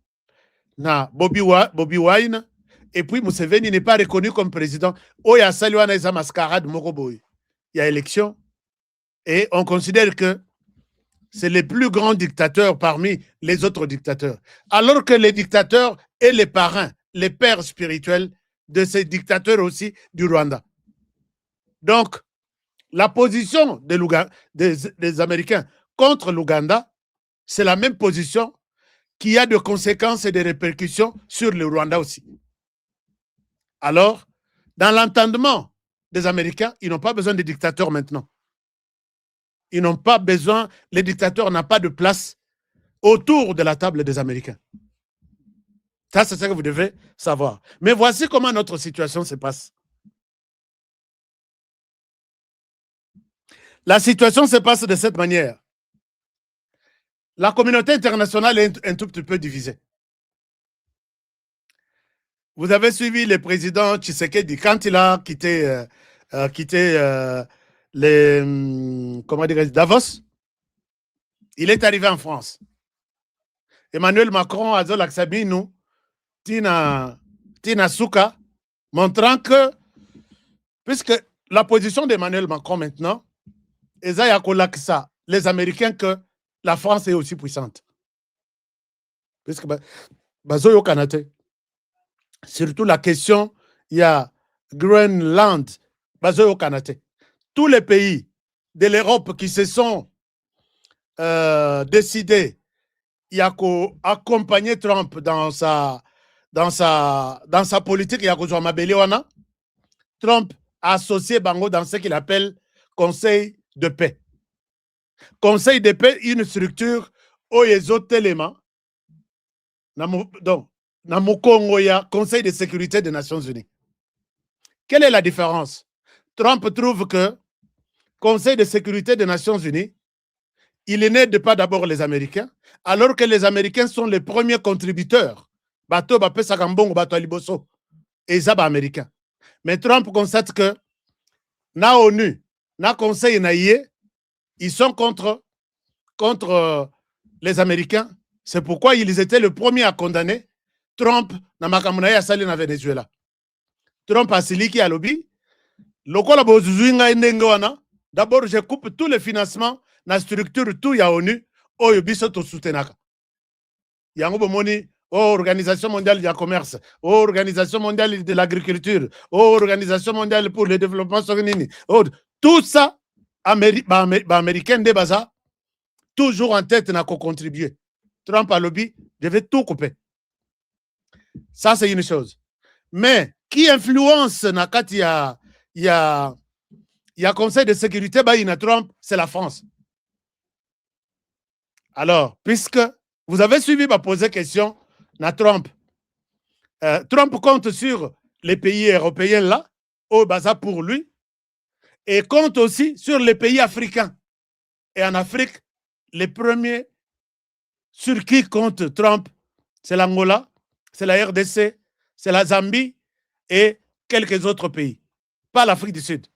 à Bobby Wine, et puis Museveni n'est pas reconnu comme président. Oh, il y a Saluana et mascarade Moroboy. Il y a élection, et on considère que c'est le plus grand dictateur parmi les autres dictateurs. Alors que les dictateurs et les parrains, les pères spirituels de ces dictateurs aussi du Rwanda. Donc, la position des Américains contre l'Ouganda, c'est la même position qui a de conséquences et de répercussions sur le Rwanda aussi. Alors, dans l'entendement des Américains, ils n'ont pas besoin de dictateurs maintenant. Ils n'ont pas besoin, les dictateurs n'ont pas de place autour de la table des Américains. Ça, c'est ce que vous devez savoir. Mais voici comment notre situation se passe. La situation se passe de cette manière. La communauté internationale est un tout petit peu divisée. Vous avez suivi le président Tshisekedi quand il a quitté Davos. Il est arrivé en France. Emmanuel Macron a dit l'Axabino, Tina Souka, montrant que, puisque la position d'Emmanuel Macron maintenant, les Américains, que la France est aussi puissante. Parce que Bazoyo Kanate, surtout la question, il y a Groenland, Bazoyo Kanate. Tous les pays de l'Europe qui se sont décidés, il y a accompagner Trump dans sa politique, il y a Mabeliwana. Trump a associé Bango dans ce qu'il appelle Conseil de paix. Conseil de paix, une structure où il y a des éléments. Donc, dans le Congo, il y a Conseil de sécurité des Nations Unies. Quelle est la différence? Trump trouve que Conseil de sécurité des Nations Unies, il n'aide pas d'abord les Américains, alors que les Américains sont les premiers contributeurs. Bateau, Bapé, Sagambongo, Bateau, Liboso, et Zaba américain. Mais Trump constate que, na ONU, na Conseil, na IE, ils sont contre les Américains. C'est pourquoi ils étaient les premiers à condamner Trump na makamunaye à Saline à Venezuela. Trump a siliki à lobby. D'abord, je coupe tous les financements dans la structure tout ya ONU, au yobiso to soutenaka. Yango bomoni, Organisation mondiale du commerce, Organisation mondiale de l'agriculture, Organisation mondiale pour le développement souverain. Tout ça, américain de baza, toujours en tête n'a qu'à contribuer. Trump a lobby, devait tout couper. Ça, c'est une chose. Mais qui influence il y a Conseil de sécurité, Trump, c'est la France. Alors, puisque vous avez suivi ma poser question, na Trump. Trump compte sur les pays européens là, au Baza pour lui, et compte aussi sur les pays africains. Et en Afrique, les premiers sur qui compte Trump, c'est l'Angola, c'est la RDC, c'est la Zambie et quelques autres pays. Pas l'Afrique du Sud.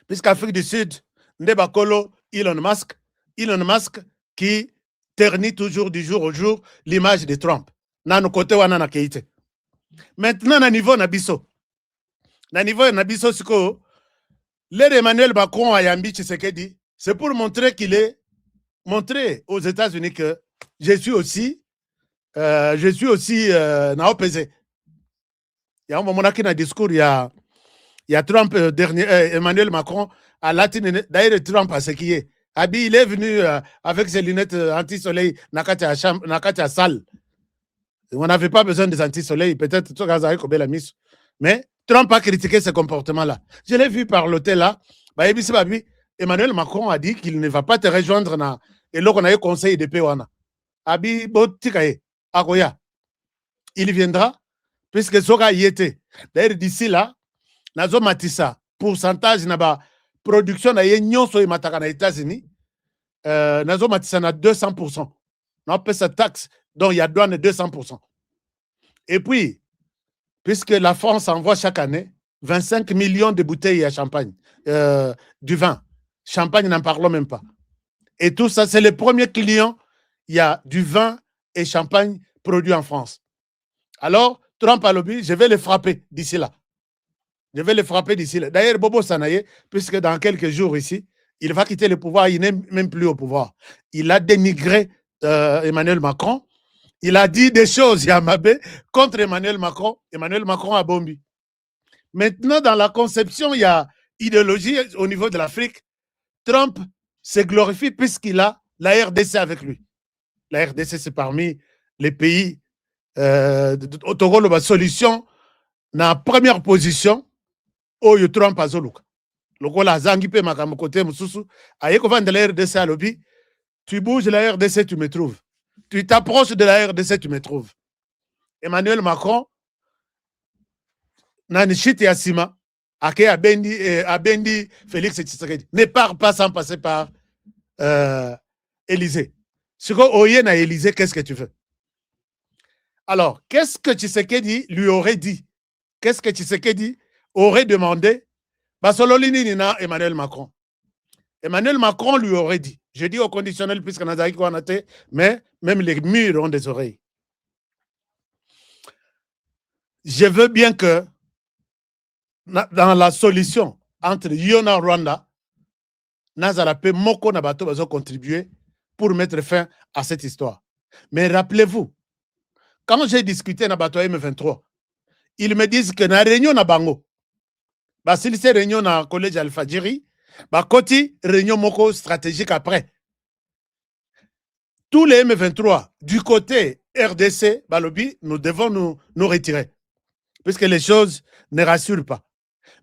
Puisqu'Afrique du Sud, Ndebakolo, Elon Musk qui ternit toujours du jour au jour l'image de Trump. Maintenant, à niveau Nabiso. À niveau Nabiso, l'air Emmanuel Macron a Yambi Tshisekedi, c'est pour montrer qu'il est montré aux États-Unis que je suis aussi na opposé. Il y a un moment qui dans le discours, il y a Trump, Emmanuel Macron, à Latine, d'ailleurs Trump a ce qui est. Abi, il est venu avec ses lunettes anti-soleil, Nakatia salle. On n'avait pas besoin des anti-soleil, peut-être, mais Trump a critiqué ce comportement-là. Je l'ai vu par l'hôtel là. Emmanuel Macron a dit qu'il ne va pas te rejoindre dans et là on a eu conseil de paix. Abi, Agoya. Il viendra, puisque Soga y était. D'ailleurs, d'ici là, Nazo Matissa, pourcentage na production na yenyon so mataka na États-Unis, Nazo Matissa na 200%. On paie sa taxe, donc il y a douane de 200%. Et puis, puisque la France envoie chaque année 25 millions de bouteilles à champagne, du vin. Champagne, n'en parlons même pas. Et tout ça, c'est le premier client. Il y a du vin et champagne produits en France. Alors, Trump a lobby, je vais le frapper d'ici là. Je vais le frapper d'ici là. D'ailleurs, Bobo Sanaye, puisque dans quelques jours ici, il va quitter le pouvoir, il n'est même plus au pouvoir. Il a dénigré Emmanuel Macron. Il a dit des choses, Yamabé, contre Emmanuel Macron. Emmanuel Macron a bombi. Maintenant, dans la conception, il y a idéologie au niveau de l'Afrique. Trump se glorifie puisqu'il a la RDC avec lui. La RDC, c'est parmi les pays au Togo, la solution, dans la première position, où Trump a zoluka. Le Gola a zangipe makam côté mususu. Aye ko vendre la RDC à lobby. Tu bouges la RDC, tu me trouves. Tu t'approches de la RDC, tu me trouves. Emmanuel Macron, Nanishit Yassima, Ake Abendi, Félix Tshisekedi, ne part pas sans passer par Élysée. Ce qu'Oyen a Élysée, qu'est-ce que tu veux? Alors, qu'est-ce que Tshisekedi lui aurait dit? Qu'est-ce que Tshisekedi aurait demandé? Basololini Nina Emmanuel Macron. Emmanuel Macron lui aurait dit, je dis au conditionnel puisque Nazaki Kouanate, mais même les murs ont des oreilles. Je veux bien que dans la solution entre Yona Rwanda, Nazarape Moko Nabato va contribuer pour mettre fin à cette histoire. Mais rappelez-vous, quand j'ai discuté avec M23, ils me disent que dans la réunion na bango, si c'est réunion dans le collège Al-Fadjiri, côté réunion moko stratégique après. Tous les M23 du côté RDC, balobi, nous devons nous retirer. Puisque les choses ne rassurent pas.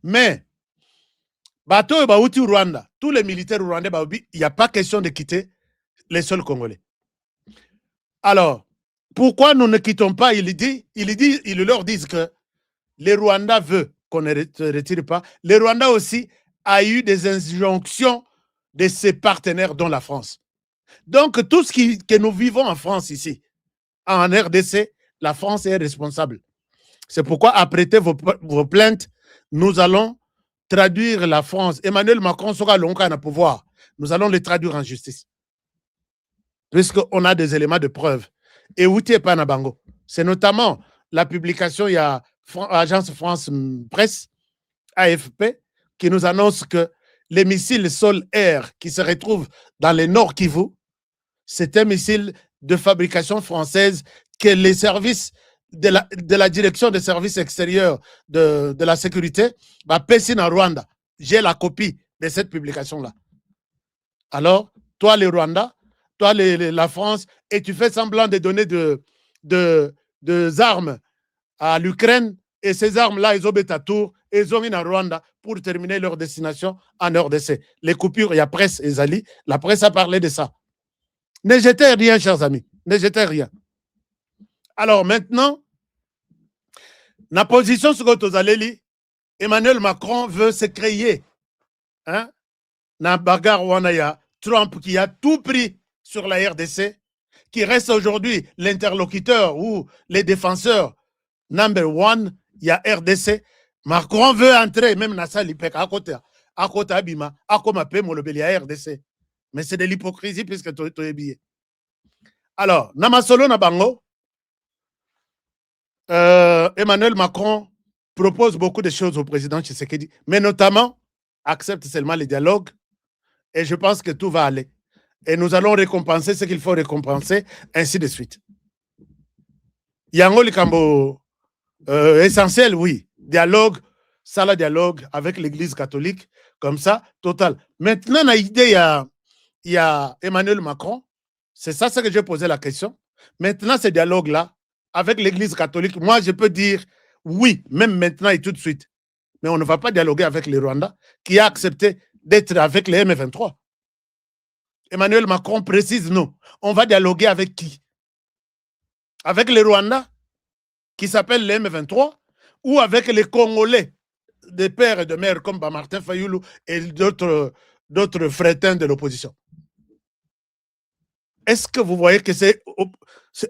Mais, bateau et Rwanda, tous les militaires rwandais, il n'y a pas question de quitter les sols congolais. Alors, pourquoi nous ne quittons pas? Ils leur disent que les Rwandais veulent qu'on ne se retire pas. Les Rwandais aussi a eu des injonctions de ses partenaires, dont la France. Donc, tout ce que nous vivons en France ici, en RDC, la France est responsable. C'est pourquoi, apprêtez vos plaintes, nous allons traduire la France. Emmanuel Macron sera longtemps à pouvoir. Nous allons le traduire en justice. Puisqu'on a des éléments de preuve. Et Outi et Panabango. C'est notamment la publication, il y a Agence France Presse, AFP, qui nous annonce que les missiles sol-air qui se retrouvent dans le Nord Kivu, c'est un missile de fabrication française que les services de la direction des services extérieurs de la sécurité va passer en Rwanda. J'ai la copie de cette publication-là. Alors, toi, les Rwandais, toi, la France, et tu fais semblant de donner des armes à l'Ukraine, et ces armes-là, ils ont mis à tour, et ils ont mis en Rwanda pour terminer leur destination en RDC. Les coupures, il y a presse et Zali, la presse a parlé de ça. Ne jetez rien, chers amis, ne jetez rien. Alors maintenant, la position sur Tozaleli, Emmanuel Macron veut se créer. Hein? Dans bagarre Wanaya, Trump qui a tout pris sur la RDC, qui reste aujourd'hui l'interlocuteur ou les défenseurs number one, il y a RDC. Macron veut entrer, même dans sa lipek, à côté Abima, à côté Molobeli, à RDC. Mais c'est de l'hypocrisie puisque tu es billet. Alors, Namasolo Nabango, Emmanuel Macron propose beaucoup de choses au président Tshisekedi, mais notamment accepte seulement les dialogues et je pense que tout va aller. Et nous allons récompenser ce qu'il faut récompenser, ainsi de suite. Yango Likambo, essentiel, oui. Dialogue, ça la dialogue avec l'Église catholique, comme ça, total. Maintenant, l'idée, il y a Emmanuel Macron, c'est ça que j'ai posé la question. Maintenant, ce dialogue-là, avec l'Église catholique, moi, je peux dire oui, même maintenant et tout de suite. Mais on ne va pas dialoguer avec les Rwandais qui a accepté d'être avec les M23. Emmanuel Macron précise non. On va dialoguer avec qui? Avec les Rwandais qui s'appellent les M23 ou avec les Congolais des pères et de mères comme Martin Fayoulou et d'autres frétins de l'opposition? Est-ce que vous voyez que c'est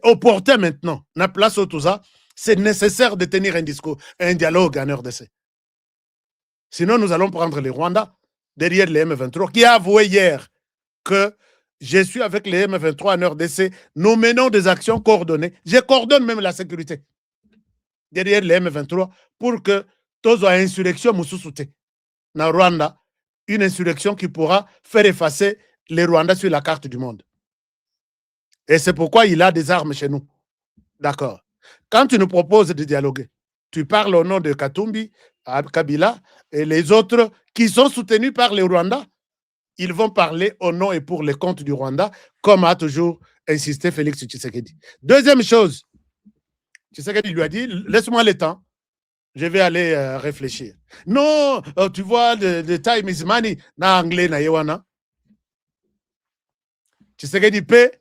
opportun maintenant, na place au tout ça, c'est nécessaire de tenir un discours, un dialogue en RDC. Sinon, nous allons prendre les Rwandais derrière les M23 qui a avoué hier que je suis avec les M23 en RDC, nous menons des actions coordonnées. Je coordonne même la sécurité derrière les M23 pour que tous aient une insurrection Moussoussouté dans Rwanda, une insurrection qui pourra faire effacer les Rwandais sur la carte du monde. Et c'est pourquoi il a des armes chez nous. D'accord. Quand tu nous proposes de dialoguer, tu parles au nom de Katumbi, Kabila et les autres qui sont soutenus par les Rwandais. Ils vont parler au nom et pour les comptes du Rwanda, comme a toujours insisté Félix Tshisekedi. Deuxième chose, Tshisekedi lui a dit, laisse-moi le temps, je vais aller réfléchir. Non, tu vois, the time is money, na anglais na yewana. Tshisekedi pe,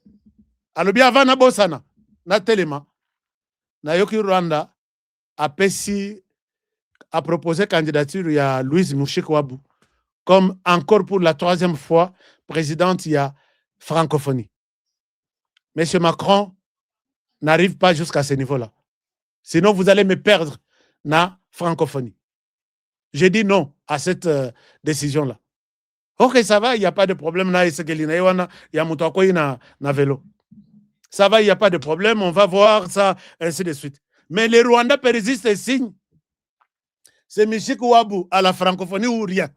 alobi avant na bosana, na telema, na yoki Rwanda a proposé candidature il y a Louise Mouchekwabu comme encore pour la troisième fois présidente il y a francophonie. Monsieur Macron n'arrive pas jusqu'à ce niveau-là. Sinon, vous allez me perdre na francophonie. J'ai dit non à cette décision-là. Ok, ça va, il n'y a pas de problème. Il y a Moutakoy na vélo. Ça va, il n'y a pas de problème, on va voir ça, ainsi de suite. Mais les Rwandais persistent et signent. C'est Michel Kouabou à la francophonie ou rien.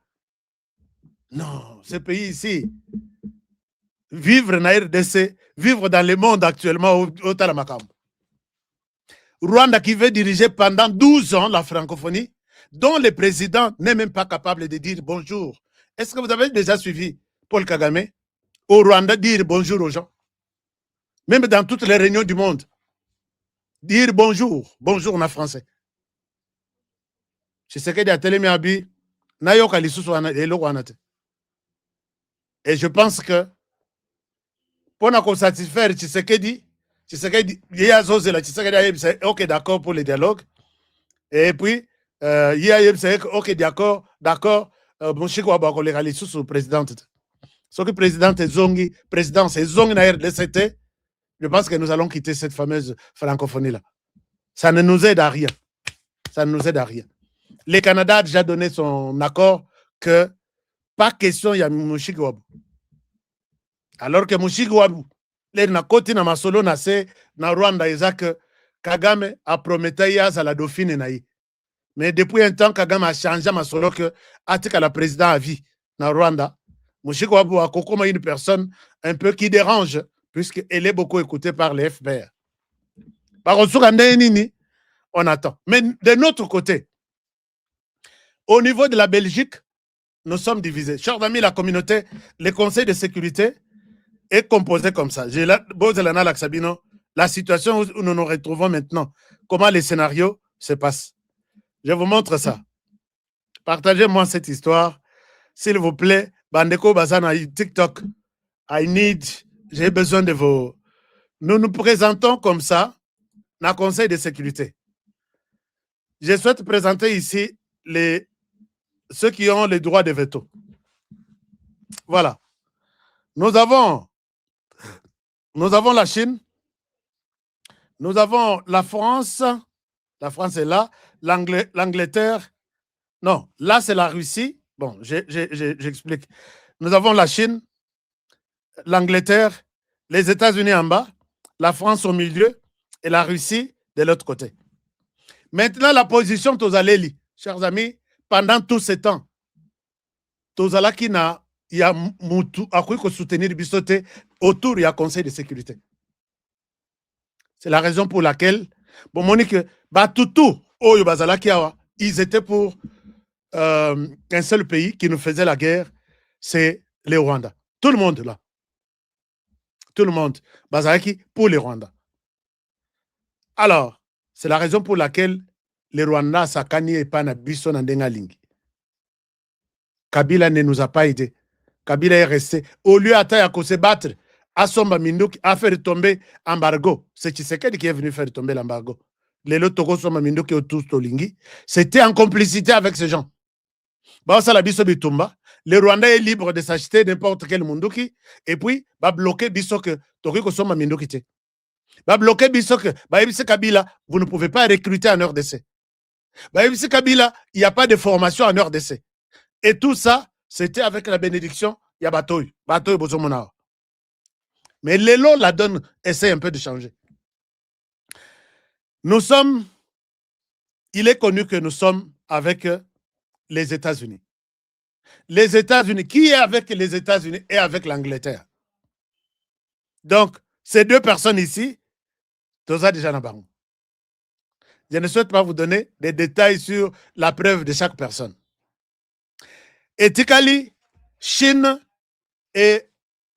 Non, ce pays ici, vivre na RDC, vivre dans le monde actuellement au Talamakambo. Rwanda qui veut diriger pendant 12 ans la francophonie, dont le président n'est même pas capable de dire bonjour. Est-ce que vous avez déjà suivi Paul Kagame au Rwanda dire bonjour aux gens? Même dans toutes les réunions du monde. Dire bonjour, bonjour en français. Je sais que des télé abi nayoka lisusu wana eloko wana te. Et je pense que pour nous satisfaire Tshisekedi ok d'accord pour le dialogue. Et puis ok d'accord Moshiko Abako le lisusu président. Ce que président zongi na RDCT, je pense que nous allons quitter cette fameuse francophonie là. Ça ne nous aide à rien. Ça ne nous aide à rien. Le Canada a déjà donné son accord que pas question il y a Mushiki Wabu. Alors que Mushiki Wabu, les na koti na masolo na se na Rwanda que Kagame a promis à la dauphine naï. Mais depuis un temps Kagame a changé masolo que atika la président à vie na Rwanda. Mushiki Wabu a comme une personne un peu qui dérange puisqu'elle est beaucoup écoutée par les FPR. Par contre, on attend. Mais de notre côté, au niveau de la Belgique, nous sommes divisés. Chers amis, la communauté, le Conseil de sécurité est composé comme ça. La situation où nous nous retrouvons maintenant, comment les scénarios se passent. Je vous montre ça. Partagez-moi cette histoire. S'il vous plaît, Bandeko Bazana, TikTok, j'ai besoin de vos... Nous nous présentons comme ça dans le Conseil de sécurité. Je souhaite présenter ici ceux qui ont le droit de veto. Voilà. Nous avons la Chine, nous avons la France est là, l'Angleterre, non, là c'est la Russie, bon, j'explique. Nous avons la Chine, l'Angleterre, les États-Unis en bas, la France au milieu et la Russie de l'autre côté. Maintenant, la position Tozaleli, chers amis, pendant tout ce temps, Tozalaki il y a Moutou à soutenir Bissoté autour du Conseil de sécurité. C'est la raison pour laquelle, bon, Monique, Batoutou, ils étaient pour un seul pays qui nous faisait la guerre, c'est le Rwanda. Tout le monde là. Tout le monde. Bazalaki pour les Rwandais. Alors, c'est la raison pour laquelle les Rwandais Sakani et Panabiso Nandengalingi. Kabila ne nous a pas aidés. Kabila est resté. Au lieu de se battre, Assomba Mindouk a fait tomber l'embargo. C'est Tshisekedi qui est venu faire tomber l'embargo. Les lots Togo Somba Mindouk et tous Tolingi. C'était en complicité avec ces gens. Le Rwandais est libre de s'acheter n'importe quel Munduki et puis va bloquer Bisso que Togo Somba Mindouk. Va bloquer Bisso que Kabila, vous ne pouvez pas recruter en RDC. Kabila, il n'y a pas de formation en RDC. Et tout ça, c'était avec la bénédiction, il y a Batoy Bozomona. Mais l'élo, la donne, essaie un peu de changer. Il est connu que nous sommes avec les États-Unis. Les États-Unis, qui est avec les États-Unis et avec l'Angleterre? Donc, ces deux personnes ici, Toza déjà Nabarou. Je ne souhaite pas vous donner des détails sur la preuve de chaque personne. Etikali, Chine et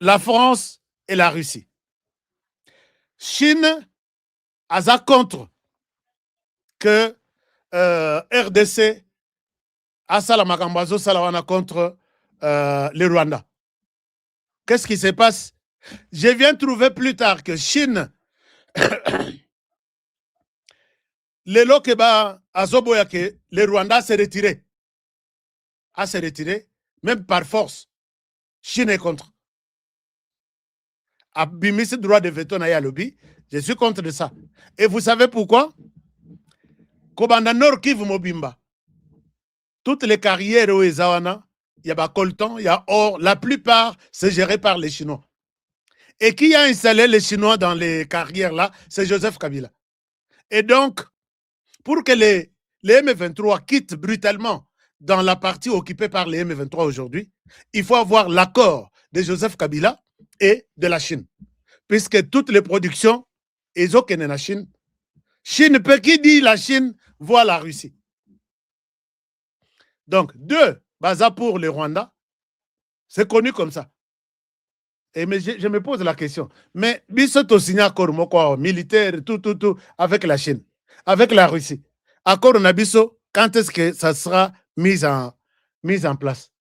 la France et la Russie. Chine a contre que RDC a Salamakambazo Salawana contre le Rwanda. Qu'est-ce qui se passe? Je viens trouver plus tard que Chine le Lokeba Azoboyake, le Rwanda s'est retiré. A se retiré, même par force. Chine est contre. Abimisi droit de veto na ya lobby, je suis contre ça. Et vous savez pourquoi? Kobanda Nord Kivu Mobimba. Toutes les carrières au Ezawana, il y a coltan, il y a or, la plupart c'est géré par les Chinois. Et qui a installé les Chinois dans les carrières là? C'est Joseph Kabila. Et donc, pour que les M23 quittent brutalement dans la partie occupée par les M23 aujourd'hui, il faut avoir l'accord de Joseph Kabila et de la Chine. Puisque toutes les productions, ils ont qu'une la Chine. Chine, qui dit la Chine, voit la Russie. Donc, 2, Baza pour le Rwanda, c'est connu comme ça. Et mais je me pose la question. Mais Bissoto signe accord militaire, tout, avec la Chine, avec la Russie. Accord Nabiso, quand est-ce que ça sera mis en place?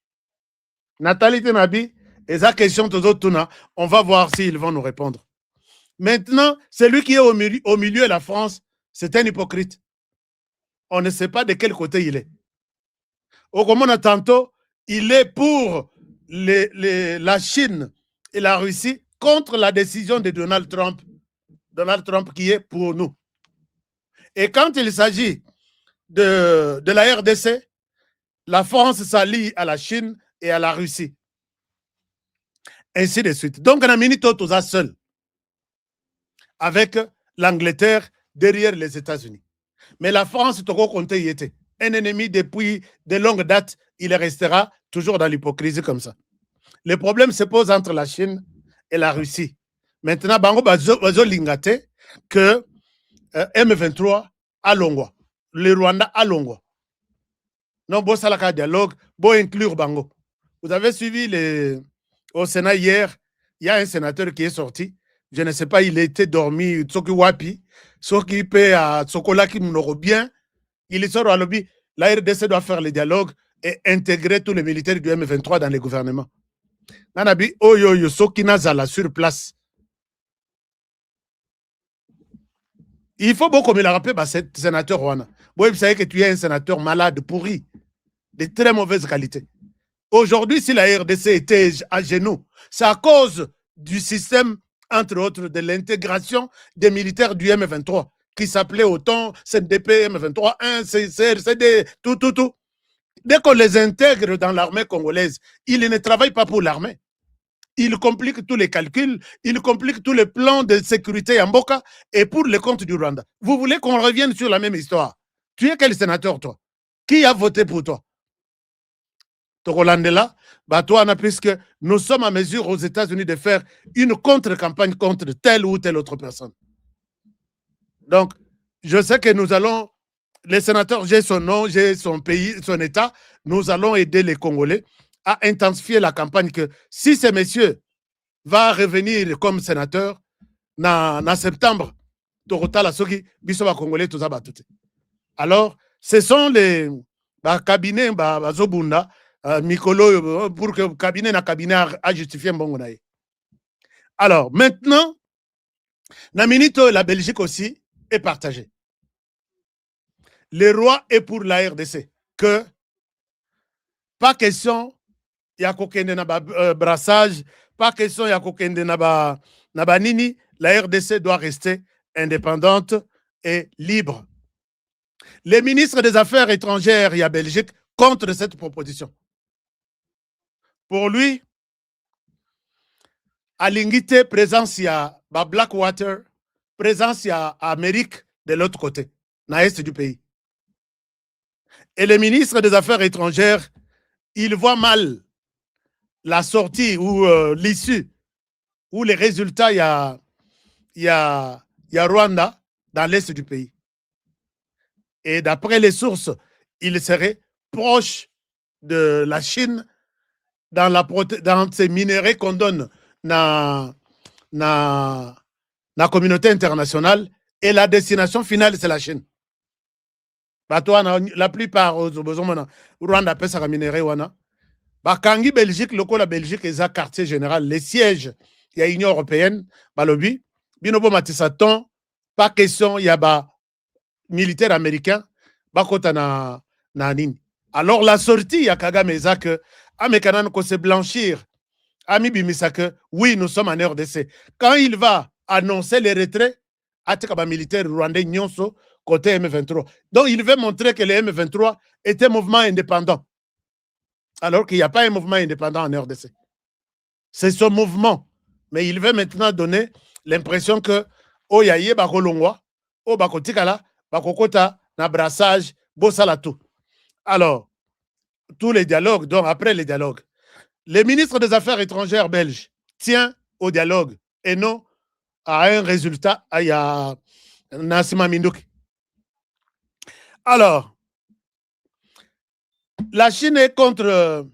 Nathalie Tenabi, et sa question, on va voir s'ils vont nous répondre. Maintenant, celui qui est au milieu de la France, c'est un hypocrite. On ne sait pas de quel côté il est. Au moment tantôt, il est pour la Chine et la Russie contre la décision de Donald Trump. Donald Trump qui est pour nous. Et quand il s'agit de la RDC, la France s'allie à la Chine et à la Russie. Ainsi de suite. Donc, on a mis tout ça seul. Avec l'Angleterre derrière les États-Unis. Mais la France, il était un ennemi depuis de longues dates. Il restera toujours dans l'hypocrisie comme ça. Le problème se pose entre la Chine et la Russie. Maintenant, Bango Bazo Lingate que M23 à Longwa. Le Rwanda à Longwa. Non, bon, ça la dialogue, bon inclure Bango. Vous avez suivi au Sénat hier, il y a un sénateur qui est sorti. Je ne sais pas, il était dormi, Tsoki Wapi, Tsoki Pe à Tsokola qui nous bien. Il est sur le lobby. La RDC doit faire le dialogue et intégrer tous les militaires du M23 dans le gouvernement. Nanabi, Oyo, Soki Nazala sur place. Il faut beaucoup me le rappeler, ce sénateur Rwanda. Vous savez que tu es un sénateur malade, pourri, de très mauvaise qualité. Aujourd'hui, si la RDC était à genoux, c'est à cause du système, entre autres, de l'intégration des militaires du M23, qui s'appelait autant CNDP, M23, 1, CRCD, tout. Dès qu'on les intègre dans l'armée congolaise, ils ne travaillent pas pour l'armée. Ils compliquent tous les calculs, ils compliquent tous les plans de sécurité en Mboka et pour le compte du Rwanda. Vous voulez qu'on revienne sur la même histoire? Tu es quel sénateur, toi? Qui a voté pour toi? Tokolandela, toi, puisque nous sommes à mesure aux États-Unis de faire une contre-campagne contre telle ou telle autre personne. Donc, je sais que nous allons, les sénateurs, j'ai son nom, j'ai son pays, son État, nous allons aider les Congolais à intensifier la campagne que si ce monsieur va revenir comme sénateur en septembre, alors, ce sont les cabinets, Zobunda, Mikolo, pour que le cabinet a justifié un. Alors, maintenant, la Belgique aussi est partagée. Le roi est pour la RDC. Que, pas question, il y a un brassage, pas question, il y a un nini, la RDC doit rester indépendante et libre. Les ministres des Affaires étrangères et la Belgique contre cette proposition. Pour lui, à l'ingité, présence il y a Blackwater, présence il y a Amérique de l'autre côté, dans l'est du pays. Et les ministres des Affaires étrangères, ils voient mal la sortie ou l'issue, ou les résultats, il y a Rwanda dans l'est du pays. Et d'après les sources, il serait proche de la Chine dans ces minéraux qu'on donne dans la communauté internationale, et la destination finale, c'est la Chine. La plupart, Rwanda peut se minérer. Kangi Belgique, la Belgique, est un quartier général, les sièges, il y a l'Union européenne, Balobi, Binobo Matisaton, pas question, il y a militaire américain, Bakota na nini. Alors la sortie, il y a Kagame que Amekanan ko se blanchir, Ami Bimisake, oui, nous sommes en RDC. Quand il va annoncer les retraits, Atekaba militaire rwandais Nyonso, côté M23. Donc il veut montrer que le M23 est un mouvement indépendant. Alors qu'il n'y a pas un mouvement indépendant en RDC. C'est ce mouvement. Mais il veut maintenant donner l'impression que Oyaye Bakolongwa, O Bakotikala, Bakokota, Nabrassage, Bossalatu. Alors, tous les dialogues, donc après les dialogues, les ministres des Affaires étrangères belges tiennent au dialogue et non à un résultat à Nassima Minduki. Alors, la Chine est contre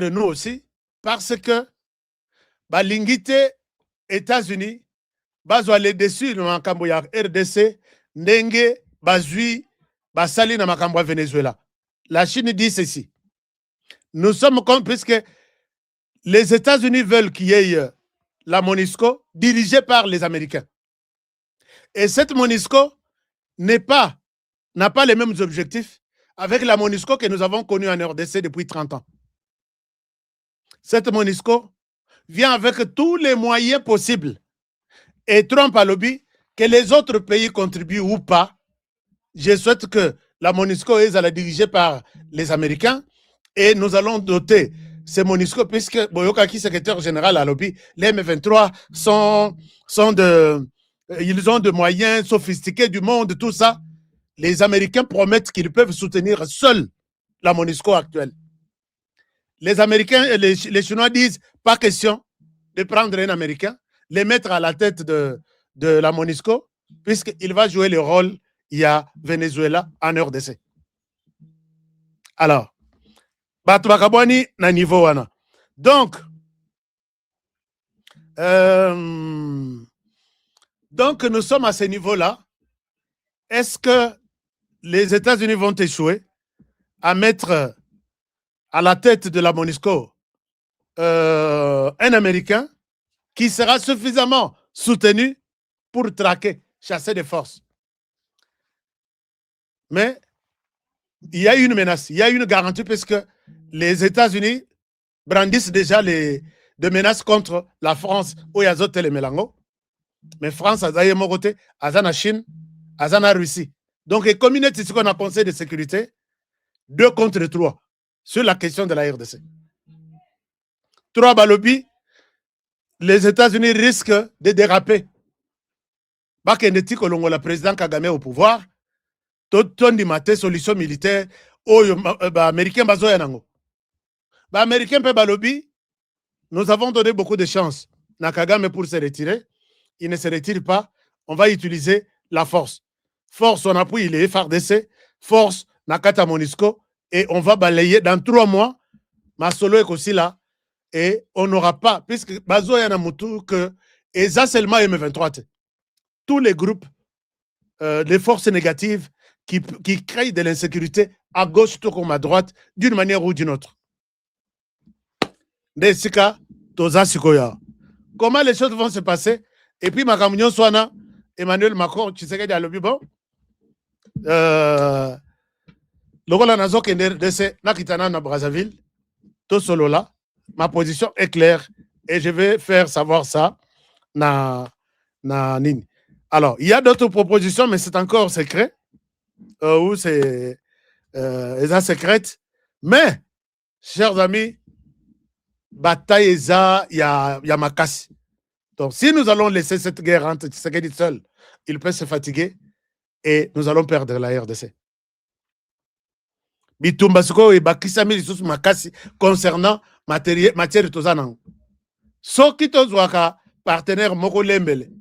nous aussi parce que Balingite, États-Unis, bazwa les dessus dans makambo ya RDC, ndenge bazui basali na makambo ya Venezuela. La Chine dit ceci. Nous sommes contre puisque les États-Unis veulent qu'il y ait la MONUSCO dirigée par les Américains. Et cette MONUSCO n'a pas les mêmes objectifs avec la MONUSCO que nous avons connue en RDC depuis 30 ans. Cette MONUSCO vient avec tous les moyens possibles. Et Trump a lobby que les autres pays contribuent ou pas. Je souhaite que la MONUSCO est dirigée par les Américains et nous allons doter ces MONUSCO puisque Boyokaki, secrétaire général à lobby, les M23 ils ont des moyens sophistiqués du monde, tout ça. Les Américains promettent qu'ils peuvent soutenir seuls la MONUSCO actuelle. Les Américains et les Chinois disent pas question de prendre un Américain, les mettre à la tête de la MONUSCO, puisqu'il va jouer le rôle, il y a Venezuela en RDC. Alors, Batouakabouani na niveau wana. Donc, nous sommes à ce niveau-là. Est-ce que les États-Unis vont échouer à mettre à la tête de la MONUSCO un Américain qui sera suffisamment soutenu pour traquer, chasser des forces? Mais il y a une menace, il y a une garantie parce que les États-Unis brandissent déjà des menaces contre la France où il y a d'autres les mélango. Mais France a d'ailleurs mon côté, Azana Chine, Azana Russie. Donc, les communautés, ce qu'on a Conseil de sécurité, 2 contre 3 sur la question de la RDC. 3 balobi, les États-Unis risquent de déraper. Bakendeti Kolongo, le président Kagame au pouvoir, ton dimate solution militaire, américain bazoyanango. Américain pe balobi, nous avons donné beaucoup de chance na Kagame pour se retirer. Il ne se retire pas. On va utiliser la force. Force, on appuie les FARDC. Force, Nakata MONUSCO. Et on va balayer dans 3 mois. Masolo est aussi là. Et on n'aura pas, puisque Bazo Yanamutu, que et ça seulement M23. Tous les groupes, les forces négatives qui créent de l'insécurité à gauche tout comme à droite, d'une manière ou d'une autre. Desika, Toza Sikoya. Comment les choses vont se passer? Et puis, ma camion Swana, Emmanuel Macron, tu sais qu'il y a le bon. Logola Nazo Kendese, Nakitana na Brazzaville, tout solo là. Ma position est claire et je vais faire savoir ça na Nini. Alors, il y a d'autres propositions, mais c'est encore secret. Ou c'est secrète. Mais, chers amis, bataille il y a Makassi. Donc, si nous allons laisser cette guerre entre Tshisekedi seul, il peut se fatiguer et nous allons perdre la RDC. Bitumbasuko et Bakisami Lissus Makassi concernant matière Tozanan. Soki Tozwaka, partenaire Moko Lembele,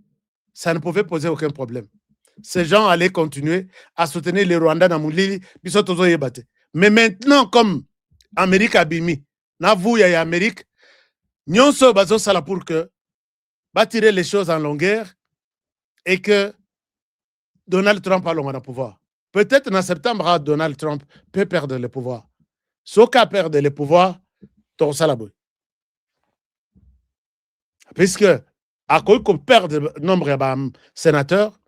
ça ne pouvait poser aucun problème. Ces gens allaient continuer à soutenir les Rwandais dans Moulili, mais maintenant, comme Amérique a bimi, n'avoue, il y a Amérique, nous sommes sala pour que va tirer les choses en longueur et que Donald Trump a le pouvoir. Peut-être en septembre, Donald Trump peut perdre le pouvoir. Ce qu'à perdre le pouvoir, ton salabou. Puisque, à cause qu'on perd le nombre de sénateurs,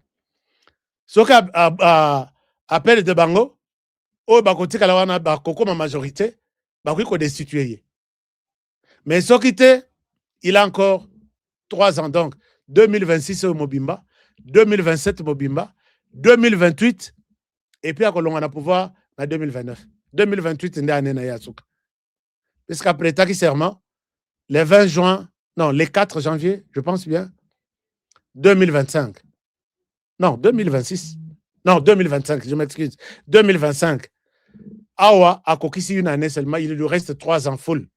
ce qu'à perdre de bango, au bakoti kalawana bakoko ma majorité, bakoi ko destituer. Mais ce qui était, il a encore 3 ans. Donc, 2026 au Mobimba, 2027 Mobimba, 2028, et puis à Colombo, on a pouvoir en 2029. 2028, on a année Yasuka. Parce qu'après Taki serment, le 20 juin, non, le 4 janvier, je pense bien, 2025. Non, 2026. Non, 2025, je m'excuse. 2025. Awa a coquissé une année seulement, il lui reste 3 ans full.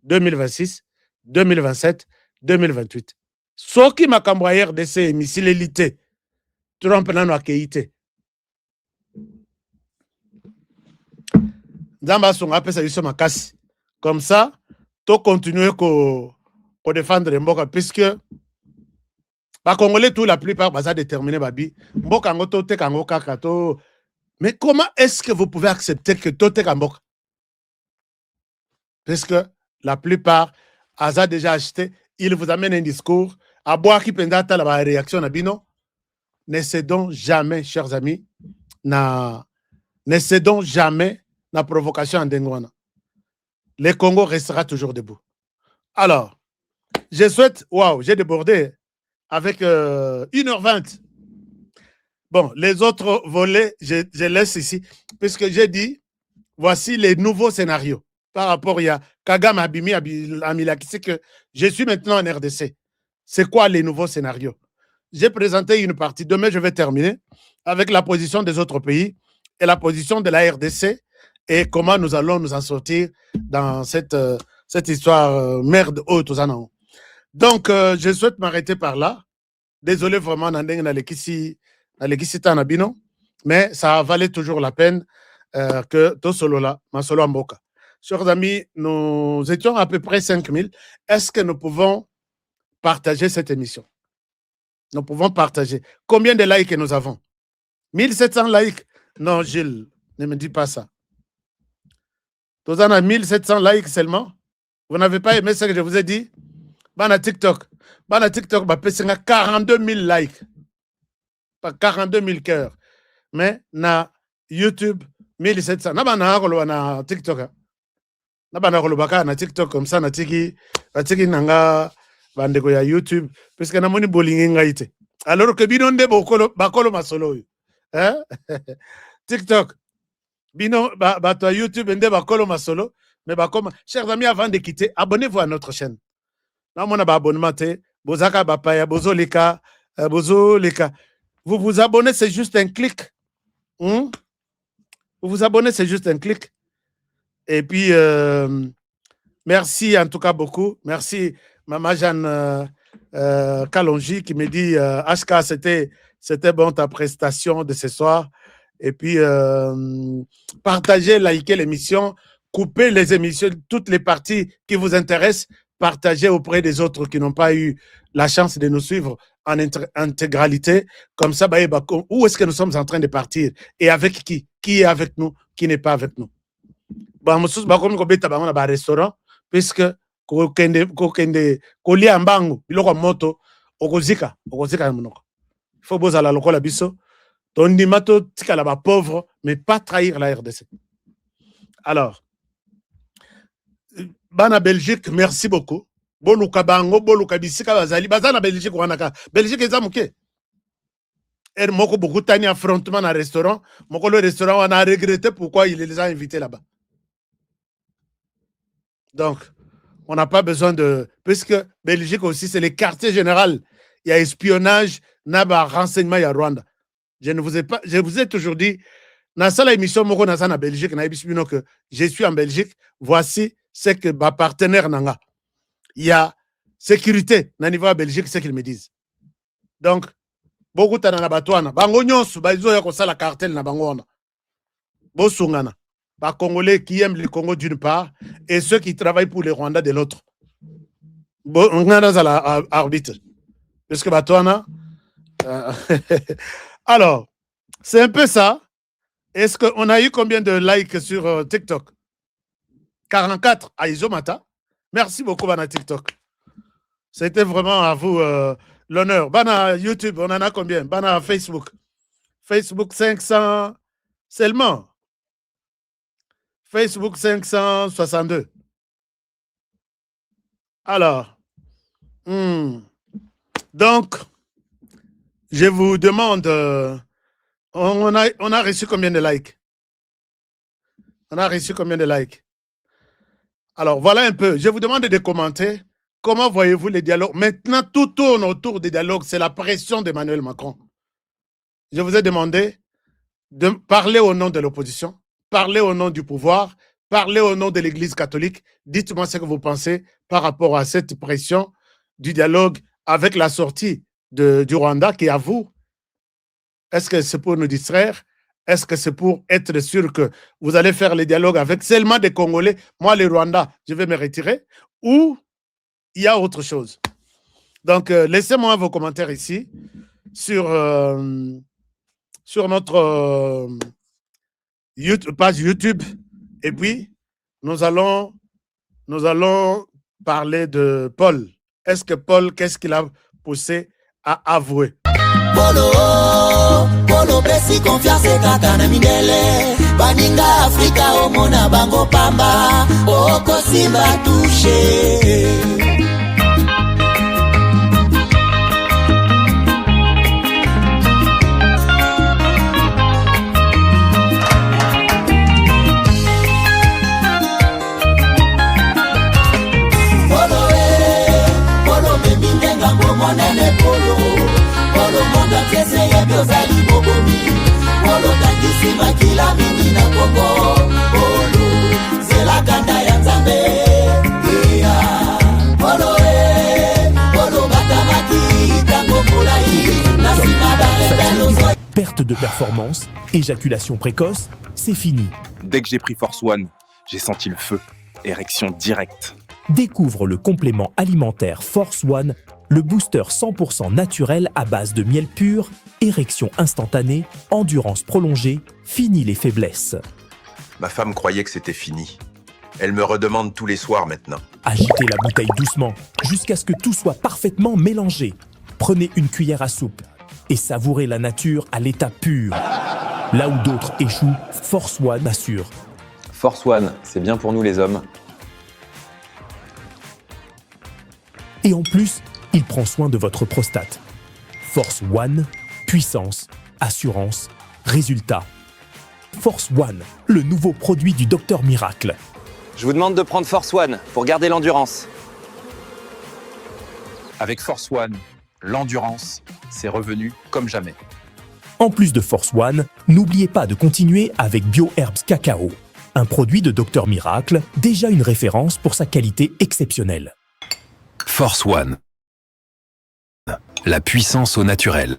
2026, 2027, 2028. Soki makambo ya RDC emisileli Trump nano akei te. Nzambe asonga apesa biso makasi. Comme ça, to continuer ko défendre mboka puisque ba Congolais tout la plupart baza déterminé babi mboka ngo to teka ngo kaka to. Mais comment est-ce que vous pouvez accepter que to teka mboka? Puisque la plupart a déjà acheté, il vous amène un discours à boire qui pendant la réaction à bino. Ne cédons jamais, chers amis, ne cédons jamais la provocation en Dengwana. Le Congo restera toujours debout. Alors, je souhaite, waouh, j'ai débordé avec 1h20. Bon, les autres volets, je laisse ici, puisque j'ai dit, voici les nouveaux scénarios. Par rapport à Kagame Abimi Amila, qui sait que je suis maintenant en RDC. C'est quoi les nouveaux scénarios? J'ai présenté une partie. Demain, je vais terminer avec la position des autres pays et la position de la RDC et comment nous allons nous en sortir dans cette histoire merde haute aux anneaux. Donc, je souhaite m'arrêter par là. Désolé vraiment, mais ça valait toujours la peine que tout solo là, ma solo amboka. Chers amis, nous étions à peu près 5000. Est-ce que nous pouvons partager cette émission? Nous pouvons partager. Combien de likes nous avons? 1700 likes? Non, Gilles, ne me dis pas ça. Nous en avons 1700 likes seulement. Vous n'avez pas aimé ce que je vous ai dit? Bana TikTok. Bana TikTok, bah, 42 000 likes. Pas 42 000 cœurs. Mais na YouTube, 1700. Na TikTok. Na TikTok comme ça, na tiki nanga bandeko ya YouTube, parce que na moni bolingi ngaite. Alors que bino nde bakolo masolo. Hein? TikTok. Bino bato YouTube nde bakolo masolo, mais bakoma. Chers amis, avant de quitter, abonnez-vous à notre chaîne. Na mona ba abonnement te, bozaka bapaya, bozoleka, bozoleka. Vous vous abonnez, c'est juste un clic. Vous vous abonnez, c'est juste un clic. Et puis, merci en tout cas beaucoup. Merci, Maman Jeanne Kalonji qui me dit HK, c'était bon ta prestation de ce soir. Et puis, partagez, likez l'émission, coupez les émissions, toutes les parties qui vous intéressent, partagez auprès des autres qui n'ont pas eu la chance de nous suivre en intégralité. Comme ça, où est-ce que nous sommes en train de partir? Et avec qui? Qui est avec nous? Qui n'est pas avec nous? Restaurant, puisque kolia mbangu biloko moto okozika monoko. Il faut bozala lokola biso tondima to tikala ba pauvre mais pas trahir la RDC. Alors bana Belgique, merci beaucoup. Boluka bango boluka bisika bazali bazana Belgique wanaka. Belgique ezamuke. Er moko beaucoup tani affrontement na restaurant, moko le restaurant on a regretté pourquoi il les a invités là-bas. Donc, on n'a pas besoin de... Puisque Belgique aussi, c'est le quartier général. Il y a espionnage, il y a renseignement, il y a Rwanda. Je vous ai toujours dit, dans cette émission, en Belgique, que je suis en Belgique, voici ce que ma partenaire nanga. Il y a sécurité au niveau de Belgique, c'est ce qu'ils me disent. Donc, beaucoup de gens, bango nyonso, baizo ya kosala cartel na bango wana. Bosungana. Les Congolais qui aiment le Congo d'une part et ceux qui travaillent pour les Rwandais de l'autre. On a dans l'arbitre. Parce que alors, c'est un peu ça. Est-ce qu'on a eu combien de likes sur TikTok? 44 à Isomata. Merci beaucoup, Bana TikTok. C'était vraiment à vous l'honneur. Bana YouTube, on en a combien? Bana Facebook. Facebook 500 seulement. Facebook 562. Alors, donc, je vous demande, on a reçu combien de likes? On a reçu combien de likes? Alors, voilà un peu. Je vous demande de commenter. Comment voyez-vous les dialogues? Maintenant, tout tourne autour des dialogues. C'est la pression d'Emmanuel Macron. Je vous ai demandé de parler au nom de l'opposition. Parlez au nom du pouvoir, parlez au nom de l'Église catholique. Dites-moi ce que vous pensez par rapport à cette pression du dialogue avec la sortie du Rwanda qui est à vous? Est-ce que c'est pour nous distraire? Est-ce que c'est pour être sûr que vous allez faire les dialogues avec seulement des Congolais? Moi, les Rwandais, je vais me retirer. Ou il y a autre chose? Donc, laissez-moi vos commentaires ici sur notre page YouTube. Et puis, nous allons parler de Paul. Est-ce que Paul, qu'est-ce qu'il a poussé à avouer? Polo pesi confiance kaka na mindele baninga Afrika omona bango pamba oko simba touché. Polo bebinga ngambo monene polo monda piese ya biozali bobomi polo tangisi makila mingi na Kongo polo zela kanda ya nzambe polo batamaki tango mulai na sima barebelo. Perte de performance, éjaculation précoce, c'est fini. Dès que j'ai pris Force One, j'ai senti le feu. Érection directe. Découvre le complément alimentaire Force One, le booster 100% naturel à base de miel pur, érection instantanée, endurance prolongée, fini les faiblesses. Ma femme croyait que c'était fini. Elle me redemande tous les soirs maintenant. Agitez la bouteille doucement, jusqu'à ce que tout soit parfaitement mélangé. Prenez une cuillère à soupe et savourez la nature à l'état pur. Là où d'autres échouent, Force One assure. Force One, c'est bien pour nous les hommes. Et en plus, il prend soin de votre prostate. Force One, puissance, assurance, résultat. Force One, le nouveau produit du Docteur Miracle. Je vous demande de prendre Force One pour garder l'endurance. Avec Force One, l'endurance, c'est revenu comme jamais. En plus de Force One, n'oubliez pas de continuer avec BioHerbs Cacao, un produit de Docteur Miracle, déjà une référence pour sa qualité exceptionnelle. Force One. La puissance au naturel.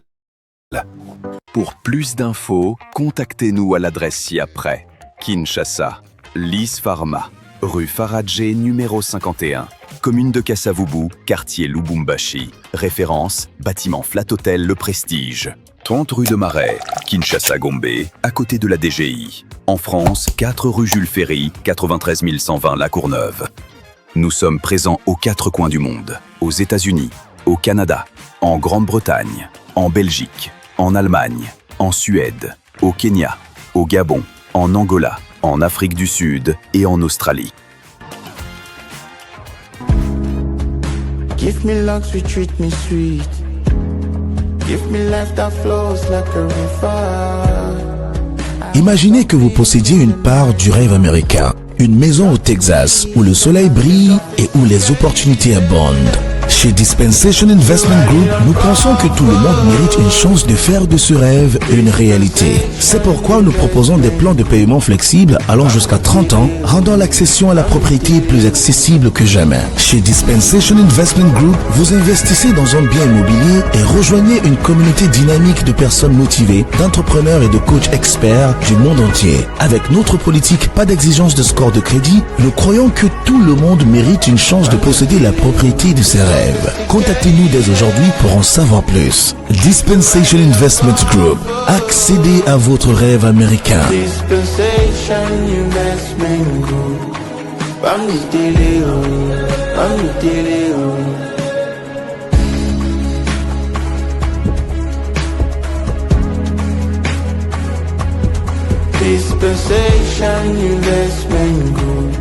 Pour plus d'infos, contactez-nous à l'adresse ci-après. Kinshasa, Lys Pharma, rue Faradjé numéro 51, commune de Kasavubu, quartier Lubumbashi. Référence, bâtiment Flat Hotel Le Prestige. 30 rue de Marais, Kinshasa Gombe, à côté de la DGI. En France, 4 rue Jules Ferry, 93 120 La Courneuve. Nous sommes présents aux 4 coins du monde, aux États-Unis, au Canada, en Grande-Bretagne, en Belgique, en Allemagne, en Suède, au Kenya, au Gabon, en Angola, en Afrique du Sud et en Australie. Give me love, sweet, treat me sweet. Give me life that flows like a river. Imaginez que vous possédiez une part du rêve américain. Une maison au Texas où le soleil brille et où les opportunités abondent. Chez Dispensation Investment Group, nous pensons que tout le monde mérite une chance de faire de ce rêve une réalité. C'est pourquoi nous proposons des plans de paiement flexibles allant jusqu'à 30 ans, rendant l'accession à la propriété plus accessible que jamais. Chez Dispensation Investment Group, vous investissez dans un bien immobilier et rejoignez une communauté dynamique de personnes motivées, d'entrepreneurs et de coachs experts du monde entier. Avec notre politique, pas d'exigence de score de crédit, nous croyons que tout le monde mérite une chance de posséder la propriété de ses rêves. Contactez-nous dès aujourd'hui pour en savoir plus. Dispensation Investment Group. Accédez à votre rêve américain. Dispensation Investment Group. Dispensation Investment Group.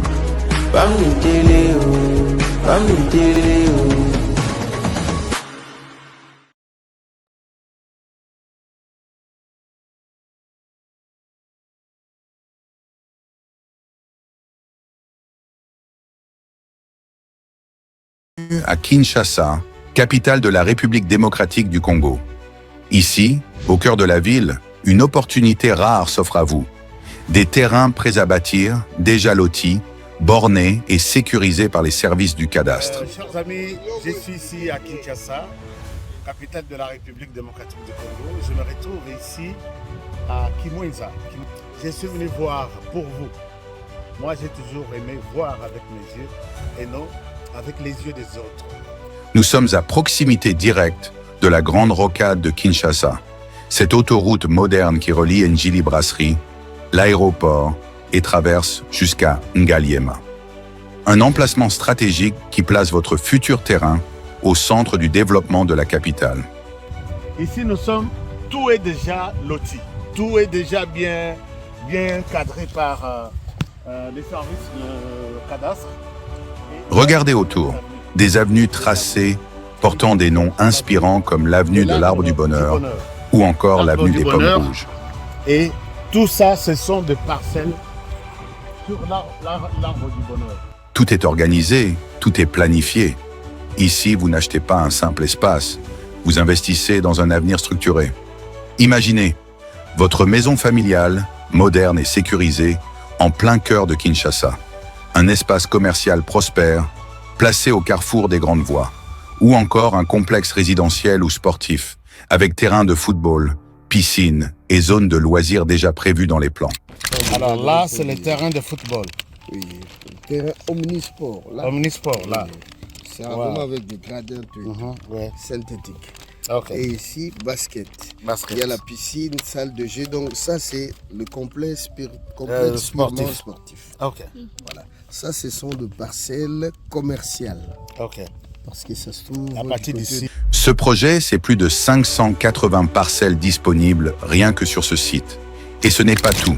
À Kinshasa, capitale de la République démocratique du Congo. Ici, au cœur de la ville, une opportunité rare s'offre à vous. Des terrains prêts à bâtir, déjà lotis, bornée et sécurisée par les services du cadastre. Chers amis, je suis ici à Kinshasa, capitale de la République démocratique du Congo. Je me retrouve ici à Kimwenza. Je suis venu voir pour vous. Moi, j'ai toujours aimé voir avec mes yeux et non avec les yeux des autres. Nous sommes à proximité directe de la grande rocade de Kinshasa, cette autoroute moderne qui relie Njili Brasserie, l'aéroport et traverse jusqu'à Ngaliema. Un emplacement stratégique qui place votre futur terrain au centre du développement de la capitale. Ici, nous sommes, tout est déjà loti, tout est déjà bien cadré par les services de cadastre. Regardez autour, des avenues tracées portant des noms inspirants comme l'avenue de l'Arbre du Bonheur ou encore l'avenue des Pommes Rouges. Et tout ça, ce sont des parcelles sur l'Arbre du Bonheur. Tout est organisé, tout est planifié. Ici, vous n'achetez pas un simple espace, vous investissez dans un avenir structuré. Imaginez, votre maison familiale, moderne et sécurisée, en plein cœur de Kinshasa. Un espace commercial prospère, placé au carrefour des grandes voies. Ou encore un complexe résidentiel ou sportif, avec terrain de football, piscine et zone de loisirs déjà prévues dans les plans. Alors là, c'est le terrain de football. Oui, terrain omnisport. Là. Omnisport, là. C'est vraiment avec des gradins synthétiques. Okay. Et ici, basket. Il y a la piscine, salle de jeu. Donc ça, c'est le complexe sportif. Okay. Voilà. Ça, ce sont des parcelles commerciales. Okay. Parce que ça se trouve à partir d'ici. Ce projet, c'est plus de 580 parcelles disponibles rien que sur ce site. Et ce n'est pas tout.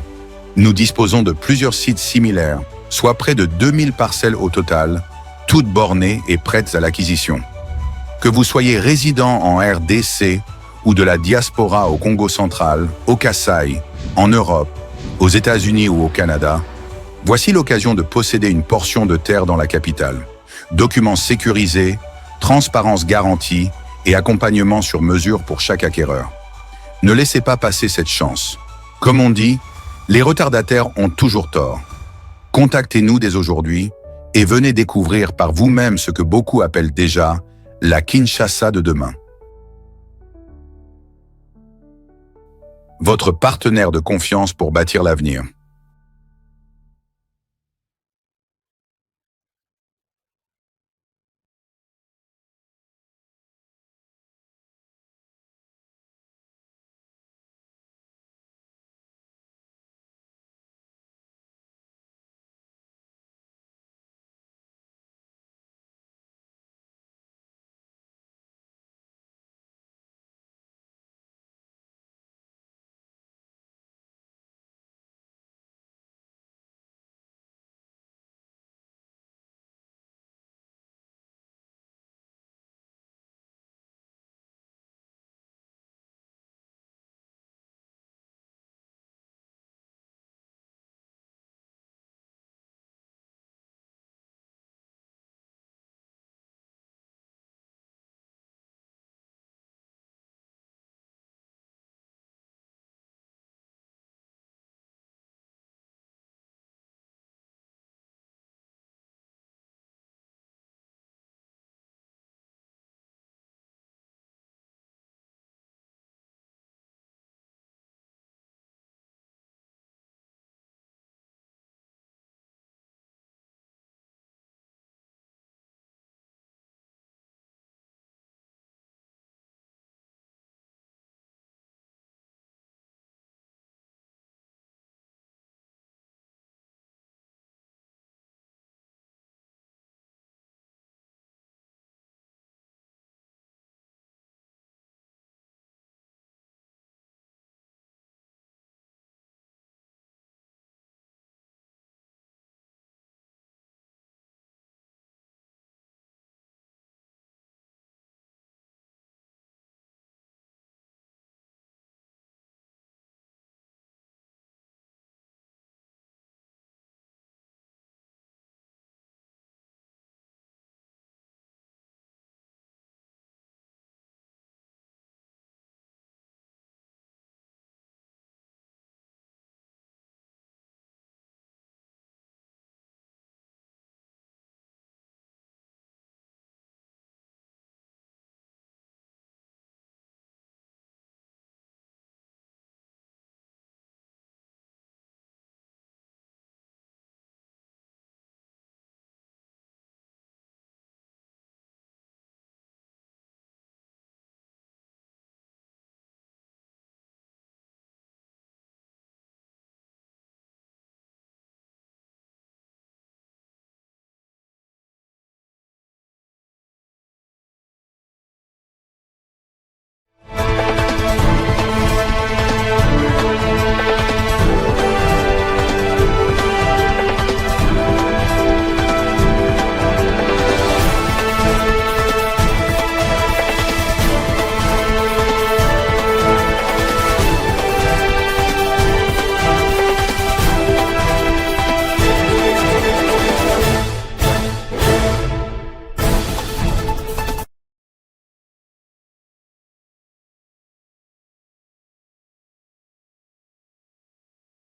Nous disposons de plusieurs sites similaires, soit près de 2000 parcelles au total, toutes bornées et prêtes à l'acquisition. Que vous soyez résident en RDC ou de la diaspora au Congo central, au Kasaï, en Europe, aux États-Unis ou au Canada, voici l'occasion de posséder une portion de terre dans la capitale. Documents sécurisés, transparence garantie et accompagnement sur mesure pour chaque acquéreur. Ne laissez pas passer cette chance. Comme on dit, les retardataires ont toujours tort. Contactez-nous dès aujourd'hui et venez découvrir par vous-même ce que beaucoup appellent déjà la Kinshasa de demain. Votre partenaire de confiance pour bâtir l'avenir.